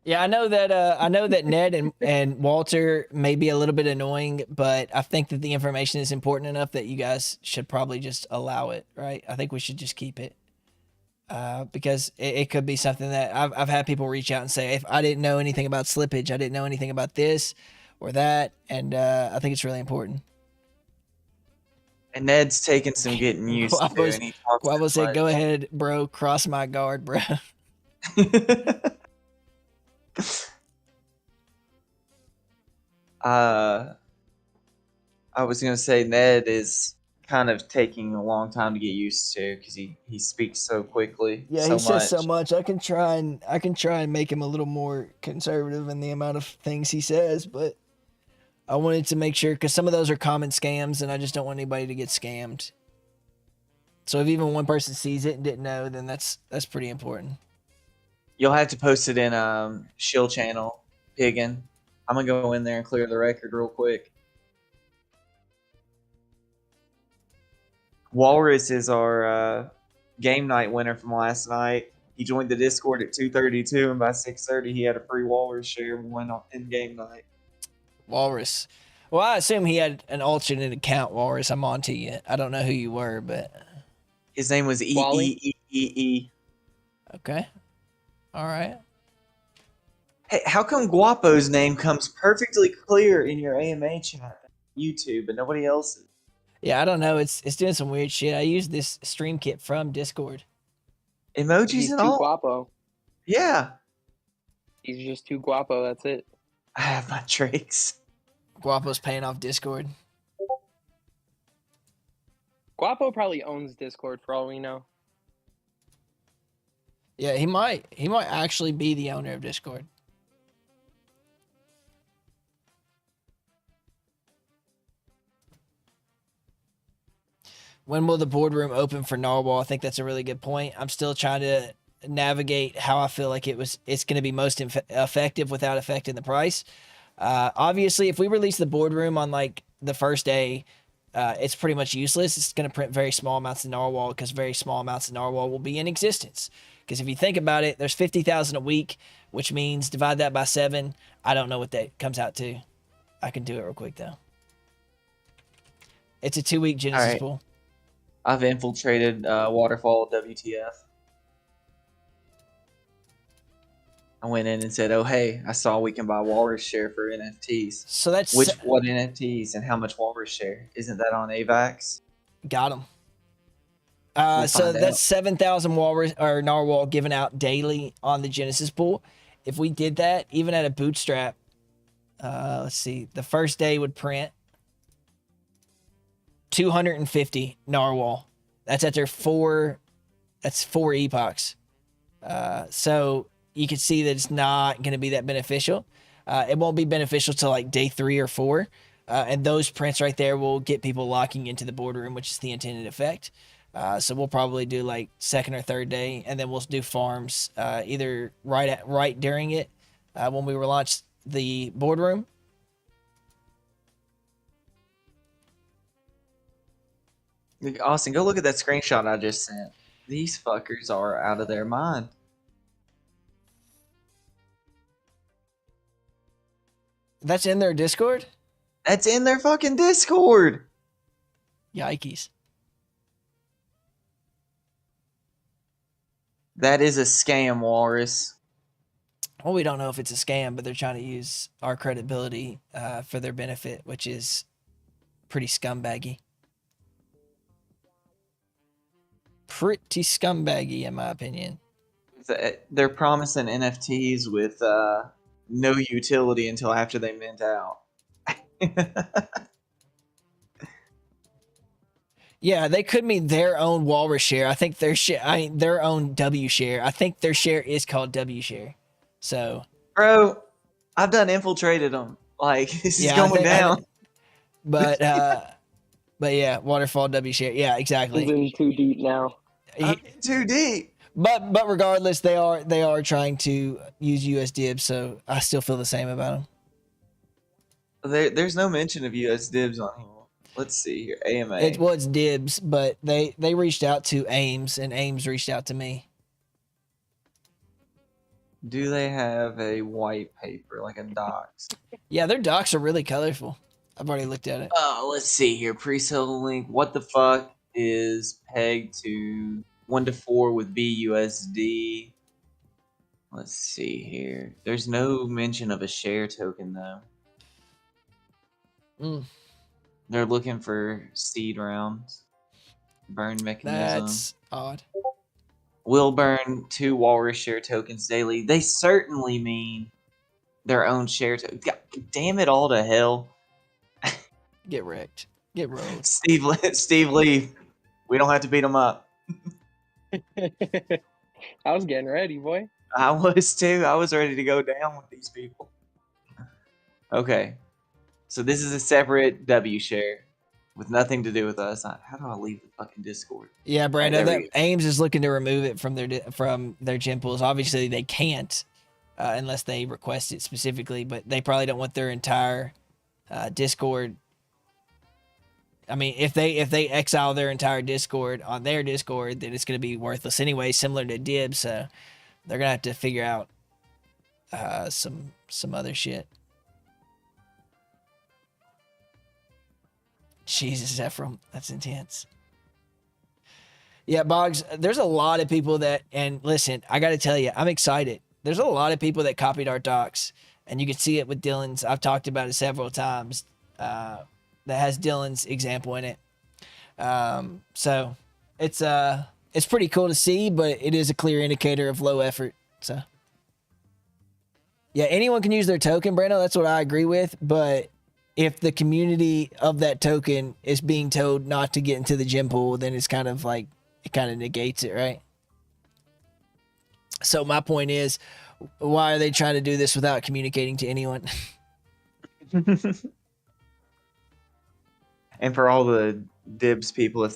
Yeah, I know that Ned and Walter may be a little bit annoying, but I think that the information is important enough that you guys should probably just allow it, right? I think we should just keep it. Because it could be something that I've had people reach out and say, if I didn't know anything about slippage, I didn't know anything about this or that, and I think it's really important. And Ned's taking some getting used to. Guavo said, "Go ahead, bro. Cross my guard, bro." I was gonna say Ned is kind of taking a long time to get used to because he speaks so quickly. Yeah, he says so much. I can try and make him a little more conservative in the amount of things he says, but I wanted to make sure because some of those are common scams, and I just don't want anybody to get scammed. So if even one person sees it and didn't know, then that's pretty important. You'll have to post it in Shill channel, Piggin. I'm gonna go in there and clear the record real quick. Walrus is our game night winner from last night. He joined the Discord at 2:32, and by 6:30 he had a free Walrus share win in game night. Walrus. Well, I assume he had an alternate account, Walrus. I'm on to you. I don't know who you were, but His name was Wally? E. okay. All right. Hey, how come Guapo's name comes perfectly clear in your AMA chat, YouTube, but nobody else's? Yeah, I don't know. It's doing some weird shit. I used this stream kit from Discord. Emojis He's and too all? guapo. Yeah. He's just too guapo. That's it. I have my tricks. Guapo's paying off Discord. Guapo probably owns Discord for all we know. Yeah, he might actually be the owner of Discord. When will the boardroom open for Narwhal? I think that's a really good point. I'm still trying to navigate how I feel like it's going to be most effective without affecting the price. Obviously, if we release the boardroom on like the first day, it's pretty much useless. It's going to print very small amounts of Narwhal because very small amounts of Narwhal will be in existence. Because if you think about it, there's 50,000 a week, which means divide that by 7. I don't know what that comes out to. I can do it real quick though. It's a 2-week Genesis All right. pool. I've infiltrated Waterfall WTF. I went in and said, "Oh hey, I saw we can buy Walrus share for NFTs. So that's What NFTs and how much Walrus share? Isn't that on AVAX?" got them. We'll So find that's out. 7,000 Walrus or Narwhal given out daily on the Genesis pool. If we did that, even at a bootstrap, let's see, the first day would print 250 Narwhal. That's at their 4 epochs. So you can see that it's not going to be that beneficial. It won't be beneficial till like day 3 or 4. And those prints right there will get people locking into the boardroom, which is the intended effect. So we'll probably do like 2nd or 3rd day, and then we'll do farms either right during it when we relaunch the boardroom. Austin, go look at that screenshot I just sent. These fuckers are out of their mind. That's in their Discord? That's in their fucking Discord. Yikes. That is a scam, Walrus. Well, we don't know if it's a scam, but they're trying to use our credibility for their benefit, which is pretty scumbaggy. Pretty scumbaggy, in my opinion. They're promising NFTs with no utility until after they mint out. Yeah, they could mean their own Walrus share. I think their own W share. I think their share is called W share. So, Bro, I've done infiltrated them. Like, this is Yeah, I going think- down. but yeah, Waterfall W share. Yeah, He's exactly. in too deep now. I'm too deep. But regardless, they are trying to use US dibs, so I still feel the same about them. There's no mention of US dibs on here. Let's see here. AMA. It's dibs, but they reached out to Ames, and Ames reached out to me. Do they have a white paper, like a docs? Yeah, their docs are really colorful. I've already looked at it. Let's see here. Pre-sale link. What the fuck is pegged to 1 to 4 with BUSD? Let's see here. There's no mention of a share token though. Mm, They're looking for seed rounds. Burn mechanism. that's odd. Will burn 2 Walrus share tokens daily. They certainly mean their own share token. Damn it all to hell. Get wrecked. Get rolled. Steve Lee. We don't have to beat them up. I was getting ready, boy. I was too. I was ready to go down with these people. Okay. So this is a separate W share with nothing to do with us. How do I leave the fucking Discord? Yeah, Brando, there we that Ames is looking to remove it from their gym pools. Obviously, they can't unless they request it specifically, but they probably don't want their entire Discord. I mean, if they exile their entire Discord on their Discord, then it's going to be worthless anyway, similar to Dibs. So they're gonna have to figure out some other shit. Jesus, Ephraim, that's intense. Yeah, Boggs, there's a lot of people that, and listen, I got to tell you, I'm excited. There's a lot of people that copied our docs, and you can see it with Dylan's. I've talked about it several times. That has Dylan's example in it. So it's pretty cool to see, but it is a clear indicator of low effort. So yeah, anyone can use their token, Brando. That's what I agree with. But if the community of that token is being told not to get into the gym pool, then it's kind of like, it kind of negates it, right? So my point is, why are they trying to do this without communicating to anyone? And for all the Dibs people, if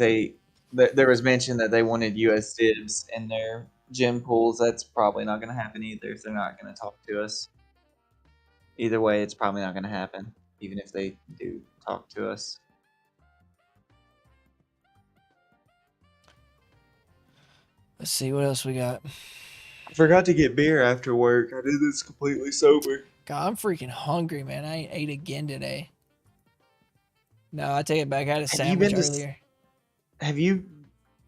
there was mention that they wanted US Dibs in their gym pools, that's probably not going to happen either if they're not going to talk to us. Either way, it's probably not going to happen, even if they do talk to us. Let's see what else we got. I forgot to get beer after work. I did this completely sober. God, I'm freaking hungry, man. I ate again today. No, I take it back. I had a sandwich earlier. Have you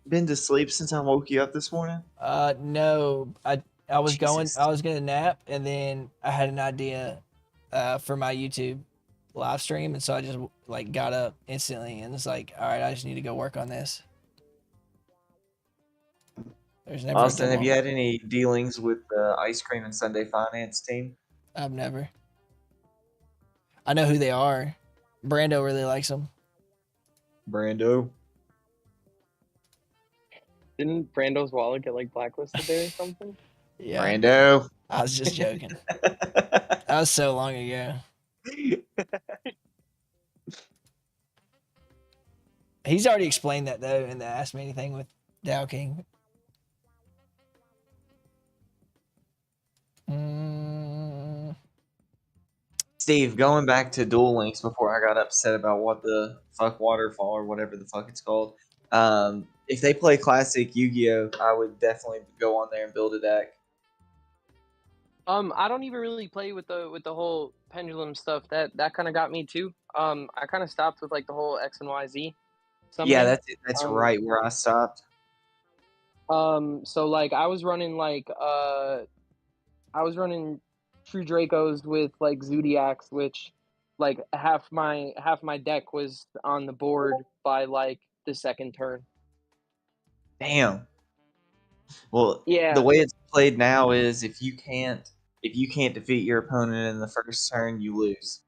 been to sleep since I woke you up this morning? No. I was Jesus. I was gonna nap, and then I had an idea for my YouTube live stream, and so I just like got up instantly and was like, all right, I just need to go work on this. There's never Austin, have you had any dealings with the ice cream and Sunday finance team? I've never. I know who they are. Brando really likes them. Brando. Didn't Brando's wallet get like blacklisted there or something? Yeah. Brando. I was just joking. That was so long ago. He's already explained that though in the Ask Me Anything with Dow King. Steve, going back to Duel Links before I got upset about what the fuck waterfall or whatever the fuck it's called. If they play classic Yu-Gi-Oh, I would definitely go on there and build a deck. I don't even really play with the whole pendulum stuff. That kind of got me too. I kind of stopped with like the whole X and Y Z. Yeah, that's right where I stopped. So like I was running True Dracos with like Zodiacs, which like half my deck was on the board by like the second turn. Damn. Well, Yeah. the way it's played now is if you can't defeat your opponent in the first turn, you lose.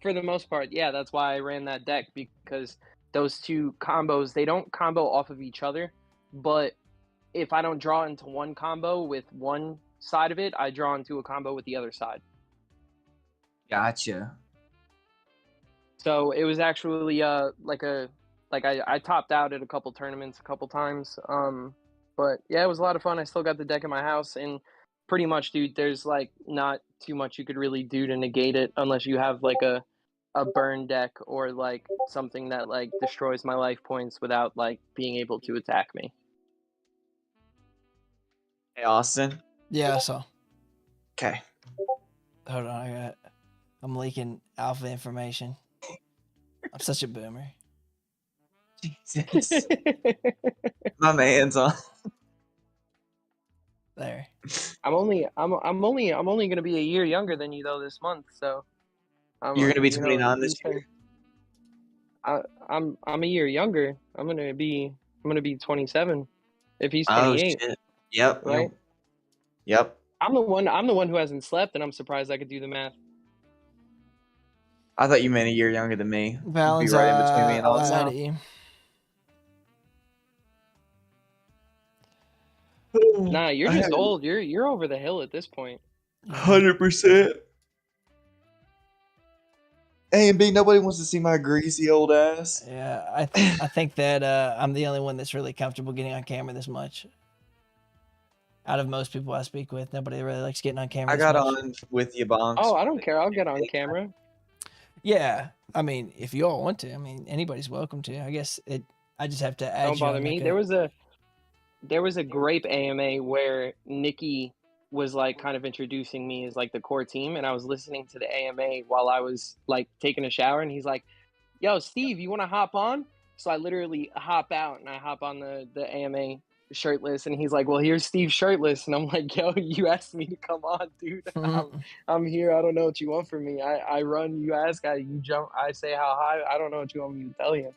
For the most part, yeah, that's why I ran that deck, because those two combos, they don't combo off of each other, but if I don't draw into one combo with one side of it, I draw into a combo with the other side. Gotcha. So it was actually I topped out at a couple tournaments a couple times. But yeah, it was a lot of fun. I still got the deck in my house, and pretty much, dude, there's like not too much you could really do to negate it unless you have like a burn deck or like something that like destroys my life points without like being able to attack me. Hey, Austin. Yeah, I saw. Okay. Hold on, I'm leaking alpha information. I'm such a boomer. Jesus. My man's on. There. I'm only gonna be a year younger than you though this month, so You're gonna be 29 this year. I'm a year younger. I'm gonna be 27 if he's 28. Oh shit. Yep. Right. Yep. I'm the one who hasn't slept, and I'm surprised I could do the math. I thought you meant a year younger than me. Valens, be right in between me and I'll add you. Nah, you're just old. You're over the hill at this point. 100%. A and B, nobody wants to see my greasy old ass. Yeah, I think that I'm the only one that's really comfortable getting on camera this much. Out of most people I speak with, nobody really likes getting on camera. I this got much. on with you, Bonks. Oh, I don't care. I'll get on camera. Yeah, I mean, if you all want to, I mean, anybody's welcome to. I guess it. I just have to add Don't you bother on, me. like, There was a grape AMA where Nikki was like kind of introducing me as like the core team, and I was listening to the AMA while I was like taking a shower, and he's like, "Yo, Steve, you want to hop on?" So I literally hop out and I hop on the AMA shirtless, and he's like, "Well, here's Steve shirtless," and I'm like, "Yo, you asked me to come on, dude. I'm here. I don't know what you want from me. I run. You ask. You jump. I say how high. I don't know what you want me to tell you."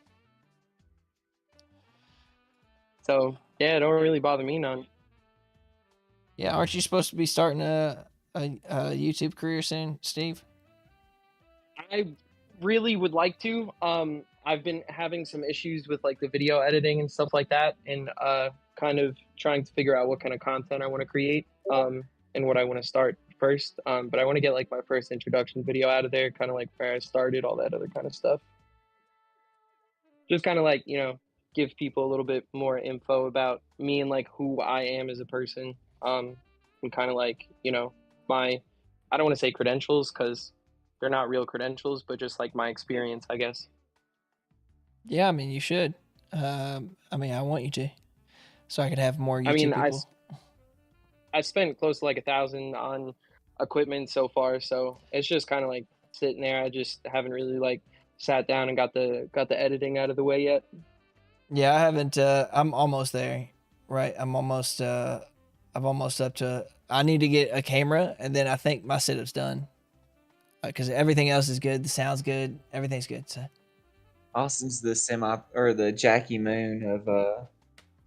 So yeah, it don't really bother me none. Yeah, aren't you supposed to be starting a YouTube career soon, Steve? I really would like to. I've been having some issues with like the video editing and stuff like that, and kind of trying to figure out what kind of content I want to create, and what I want to start first. But I want to get like my first introduction video out of there, kind of like where I started, all that other kind of stuff. Just kind of like, give people a little bit more info about me and like who I am as a person. And kind of like, my, I don't want to say credentials because they're not real credentials, but just like my experience, I guess. Yeah, I mean, you should. I mean, I want you to, so I could have more YouTube I mean, people. I spent close to like $1,000 on equipment so far, so it's just kind of like sitting there. I just haven't really like sat down and got the editing out of the way yet. Yeah, I haven't. I'm almost there. Right, I'm almost up to. I need to get a camera, and then I think my setup's done. Because everything else is good. The sound's good. Everything's good. So. Austin's the Jackie Moon of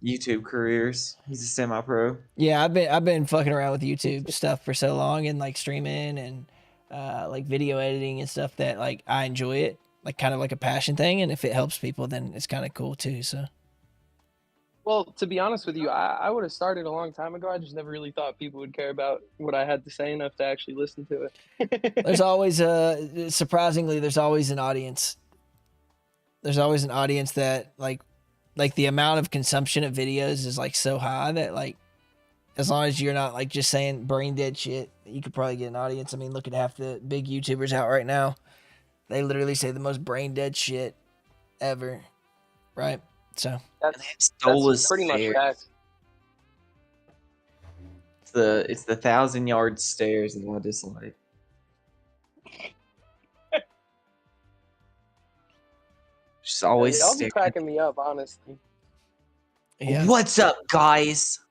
YouTube careers. He's a semi-pro. Yeah, I've been fucking around with YouTube stuff for so long, and like streaming and like video editing and stuff that like I enjoy it, like kind of like a passion thing. And if it helps people, then it's kind of cool too. So. Well, to be honest with you, I would have started a long time ago. I just never really thought people would care about what I had to say enough to actually listen to it. There's always surprisingly, there's always an audience. There's always an audience that like the amount of consumption of videos is like so high that like as long as you're not like just saying brain dead shit, you could probably get an audience. I mean, look at half the big YouTubers out right now. They literally say the most brain dead shit ever, right? So that's pretty much facts. It's the 1,000-yard stairs and I dislike. Just always Y'all be cracking me up, honestly. Yeah. What's up, guys?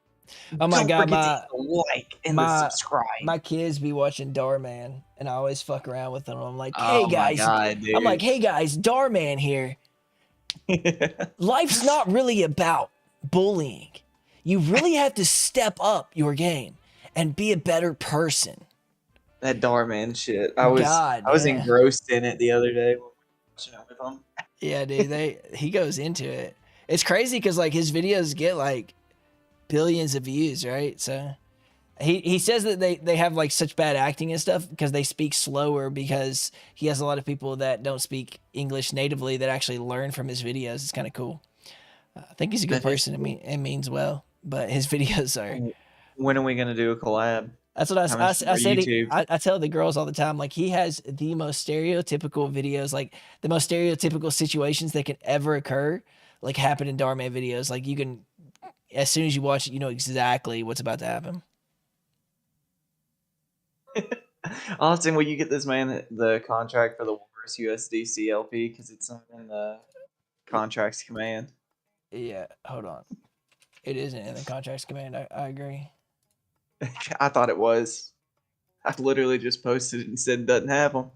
Oh my God, to like and subscribe. My kids be watching Darman, and I always fuck around with them. I'm like, hey guys, I'm like, hey guys, Darman here. Life's not really about bullying. You really have to step up your game and be a better person. That Darman shit. I was engrossed in it the other day watching it with him. Yeah, dude, he goes into it. It's crazy because like his videos get like billions of views, right? So he says that they have like such bad acting and stuff because they speak slower because he has a lot of people that don't speak English natively that actually learn from his videos. It's kind of cool. I think he's a good person. It means well, but his videos are. When are we gonna do a collab? That's what I said. I tell the girls all the time, like he has the most stereotypical videos, like the most stereotypical situations that can ever occur, like happen in Darman videos. Like you can, as soon as you watch it, you know exactly what's about to happen. Austin, will you get this man the contract for the Walrus USD CLP because it's not in the contracts command? Yeah, hold on. It isn't in the contracts command. I agree. I thought it was. I literally just posted it and said it doesn't have them.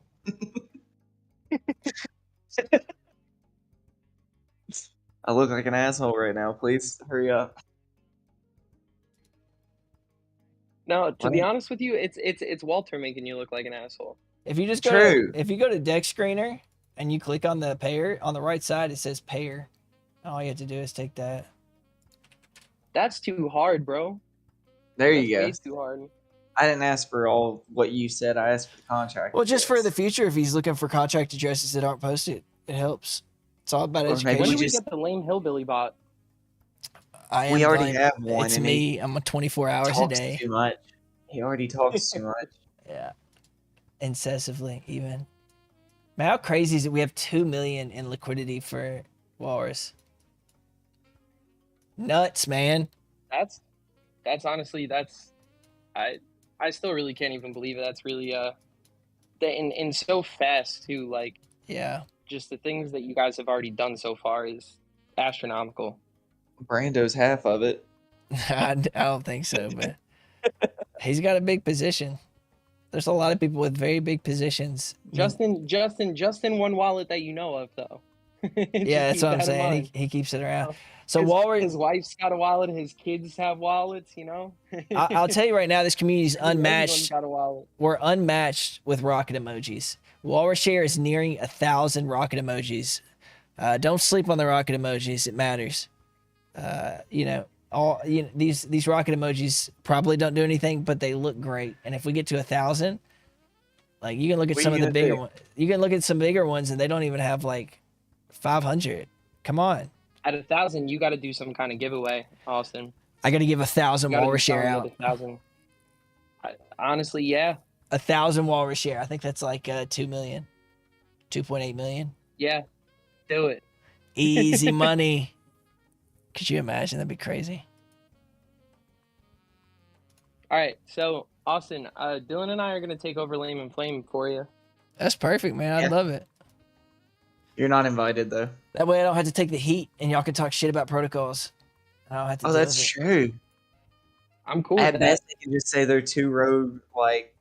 I look like an asshole right now. Please hurry up. No, to be honest with you, it's Walter making you look like an asshole. If you just go to Deck Screener and you click on the pair on the right side, it says pair. All you have to do is take that. That's too hard, bro. There you go. Too hard. I didn't ask for all what you said. I asked for the contract. Well, just for address. the future, if he's looking for contract addresses that aren't posted, it helps. It's all about Or maybe education. When do we just- get the lame hillbilly bot? We already have one, It's and me. I'm on 24 hours a talks day. too much. He already talks too much. Yeah. Incessively, even. Man, how crazy is it? We have 2 million in liquidity for Walrus. Nuts, man. That's honestly I still really can't even believe it. That's really and so fast too. Like Yeah. just the things that you guys have already done so far is astronomical. Brando's half of it. I don't think so, but he's got a big position. There's a lot of people with very big positions. Justin, one wallet that you know of though. Yeah, that's Just what I'm keep that in saying. mind. He keeps it around. So his, Walrus, his wife's got a wallet. His kids have wallets. You know. I'll tell you right now, this community is Everyone's unmatched. got a wallet. We're unmatched with rocket emojis. Walrus share is nearing 1,000 rocket emojis. Don't sleep on the rocket emojis. It matters. These rocket emojis probably don't do anything, but they look great. And if we get to 1,000, like you can look at What some are of you the gonna bigger do? ones. You can look at some bigger ones, and they don't even have like 500. Come on, At 1,000, you got to do some kind of giveaway, Austin. I got to give 1,000 You gotta do Walrus share something out. at 1,000. Honestly, yeah, 1,000 Walrus share. I think that's like 2 million, 2.8 million. yeah, do it. Easy money. Could you imagine? That'd be crazy. All right, so Austin, Dylan and I are gonna take over Lame and Flame for you. That's perfect, man. I'd Yeah. love it. You're not invited though. That way I don't have to take the heat and y'all can talk shit about protocols. I don't have to Oh, deal that's with it. true. I'm cool with At that. best, they can just say they're two rogue like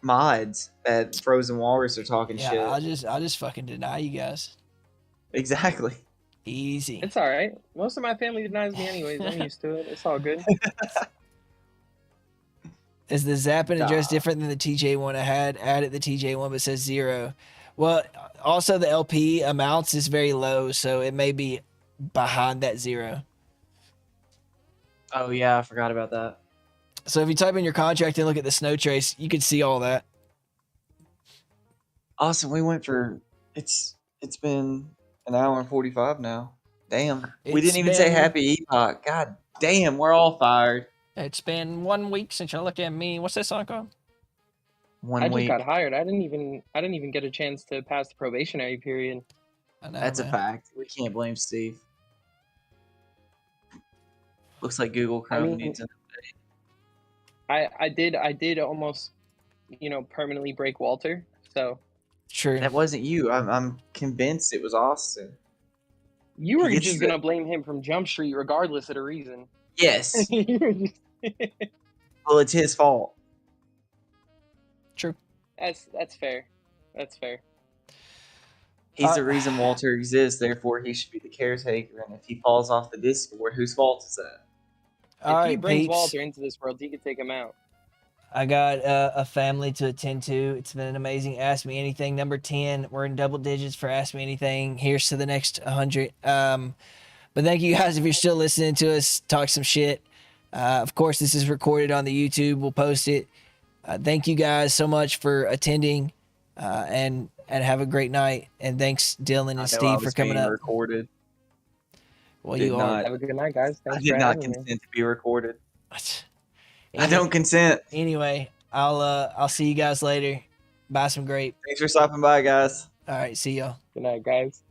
mods that Frozen Walrus are talking Yeah, shit. I'll just fucking deny you guys. Exactly. Easy. It's all right. Most of my family denies me anyways. I'm used to it. It's all good. Is the Zappin address Nah. different than the TJ one I had? Added the TJ one, but says 0. Well, also the LP amounts is very low, so it may be behind that 0. Oh yeah, I forgot about that. So if you type in your contract and look at the snow trace, you can see all that. Awesome. We went for it's been an hour and 45 now. Damn. We It's didn't even say been- happy epoch. God damn, we're all fired. It's been 1 week since you look at me. What's that song called? One I just week. got hired. I didn't even get a chance to pass the probationary period. I know, That's a man. fact. We can't blame Steve. Looks like Google Chrome mean- needs an I did almost, permanently break Walter. So True. That wasn't you. I'm convinced it was Austin. you were He gets just the- gonna blame him from Jump Street regardless of the reason. Yes. You were just- Well, it's his fault. True. That's fair. That's fair. He's the reason Walter exists. Therefore, he should be the caretaker. And if he falls off the Discord, whose fault is that? All If he right, brings peeps. Walter into this world, he could take him out. I got a family to attend to. It's been an amazing Ask Me Anything number 10. We're in double digits for Ask Me Anything. Here's to the next 100. But thank you guys if you're still listening to us talk some shit. Of course, this is recorded on the YouTube. We'll post it. Thank you guys so much for attending, and have a great night. And thanks Dylan I and know I Steve for was coming being up. recorded. Well, did you not. Have a good night, guys. I Thanks did for not having me. consent to be recorded. are. I don't consent. Anyway, I'll see you guys later. Buy some grape. Thanks for stopping by, guys. All right, see y'all. Good night, guys.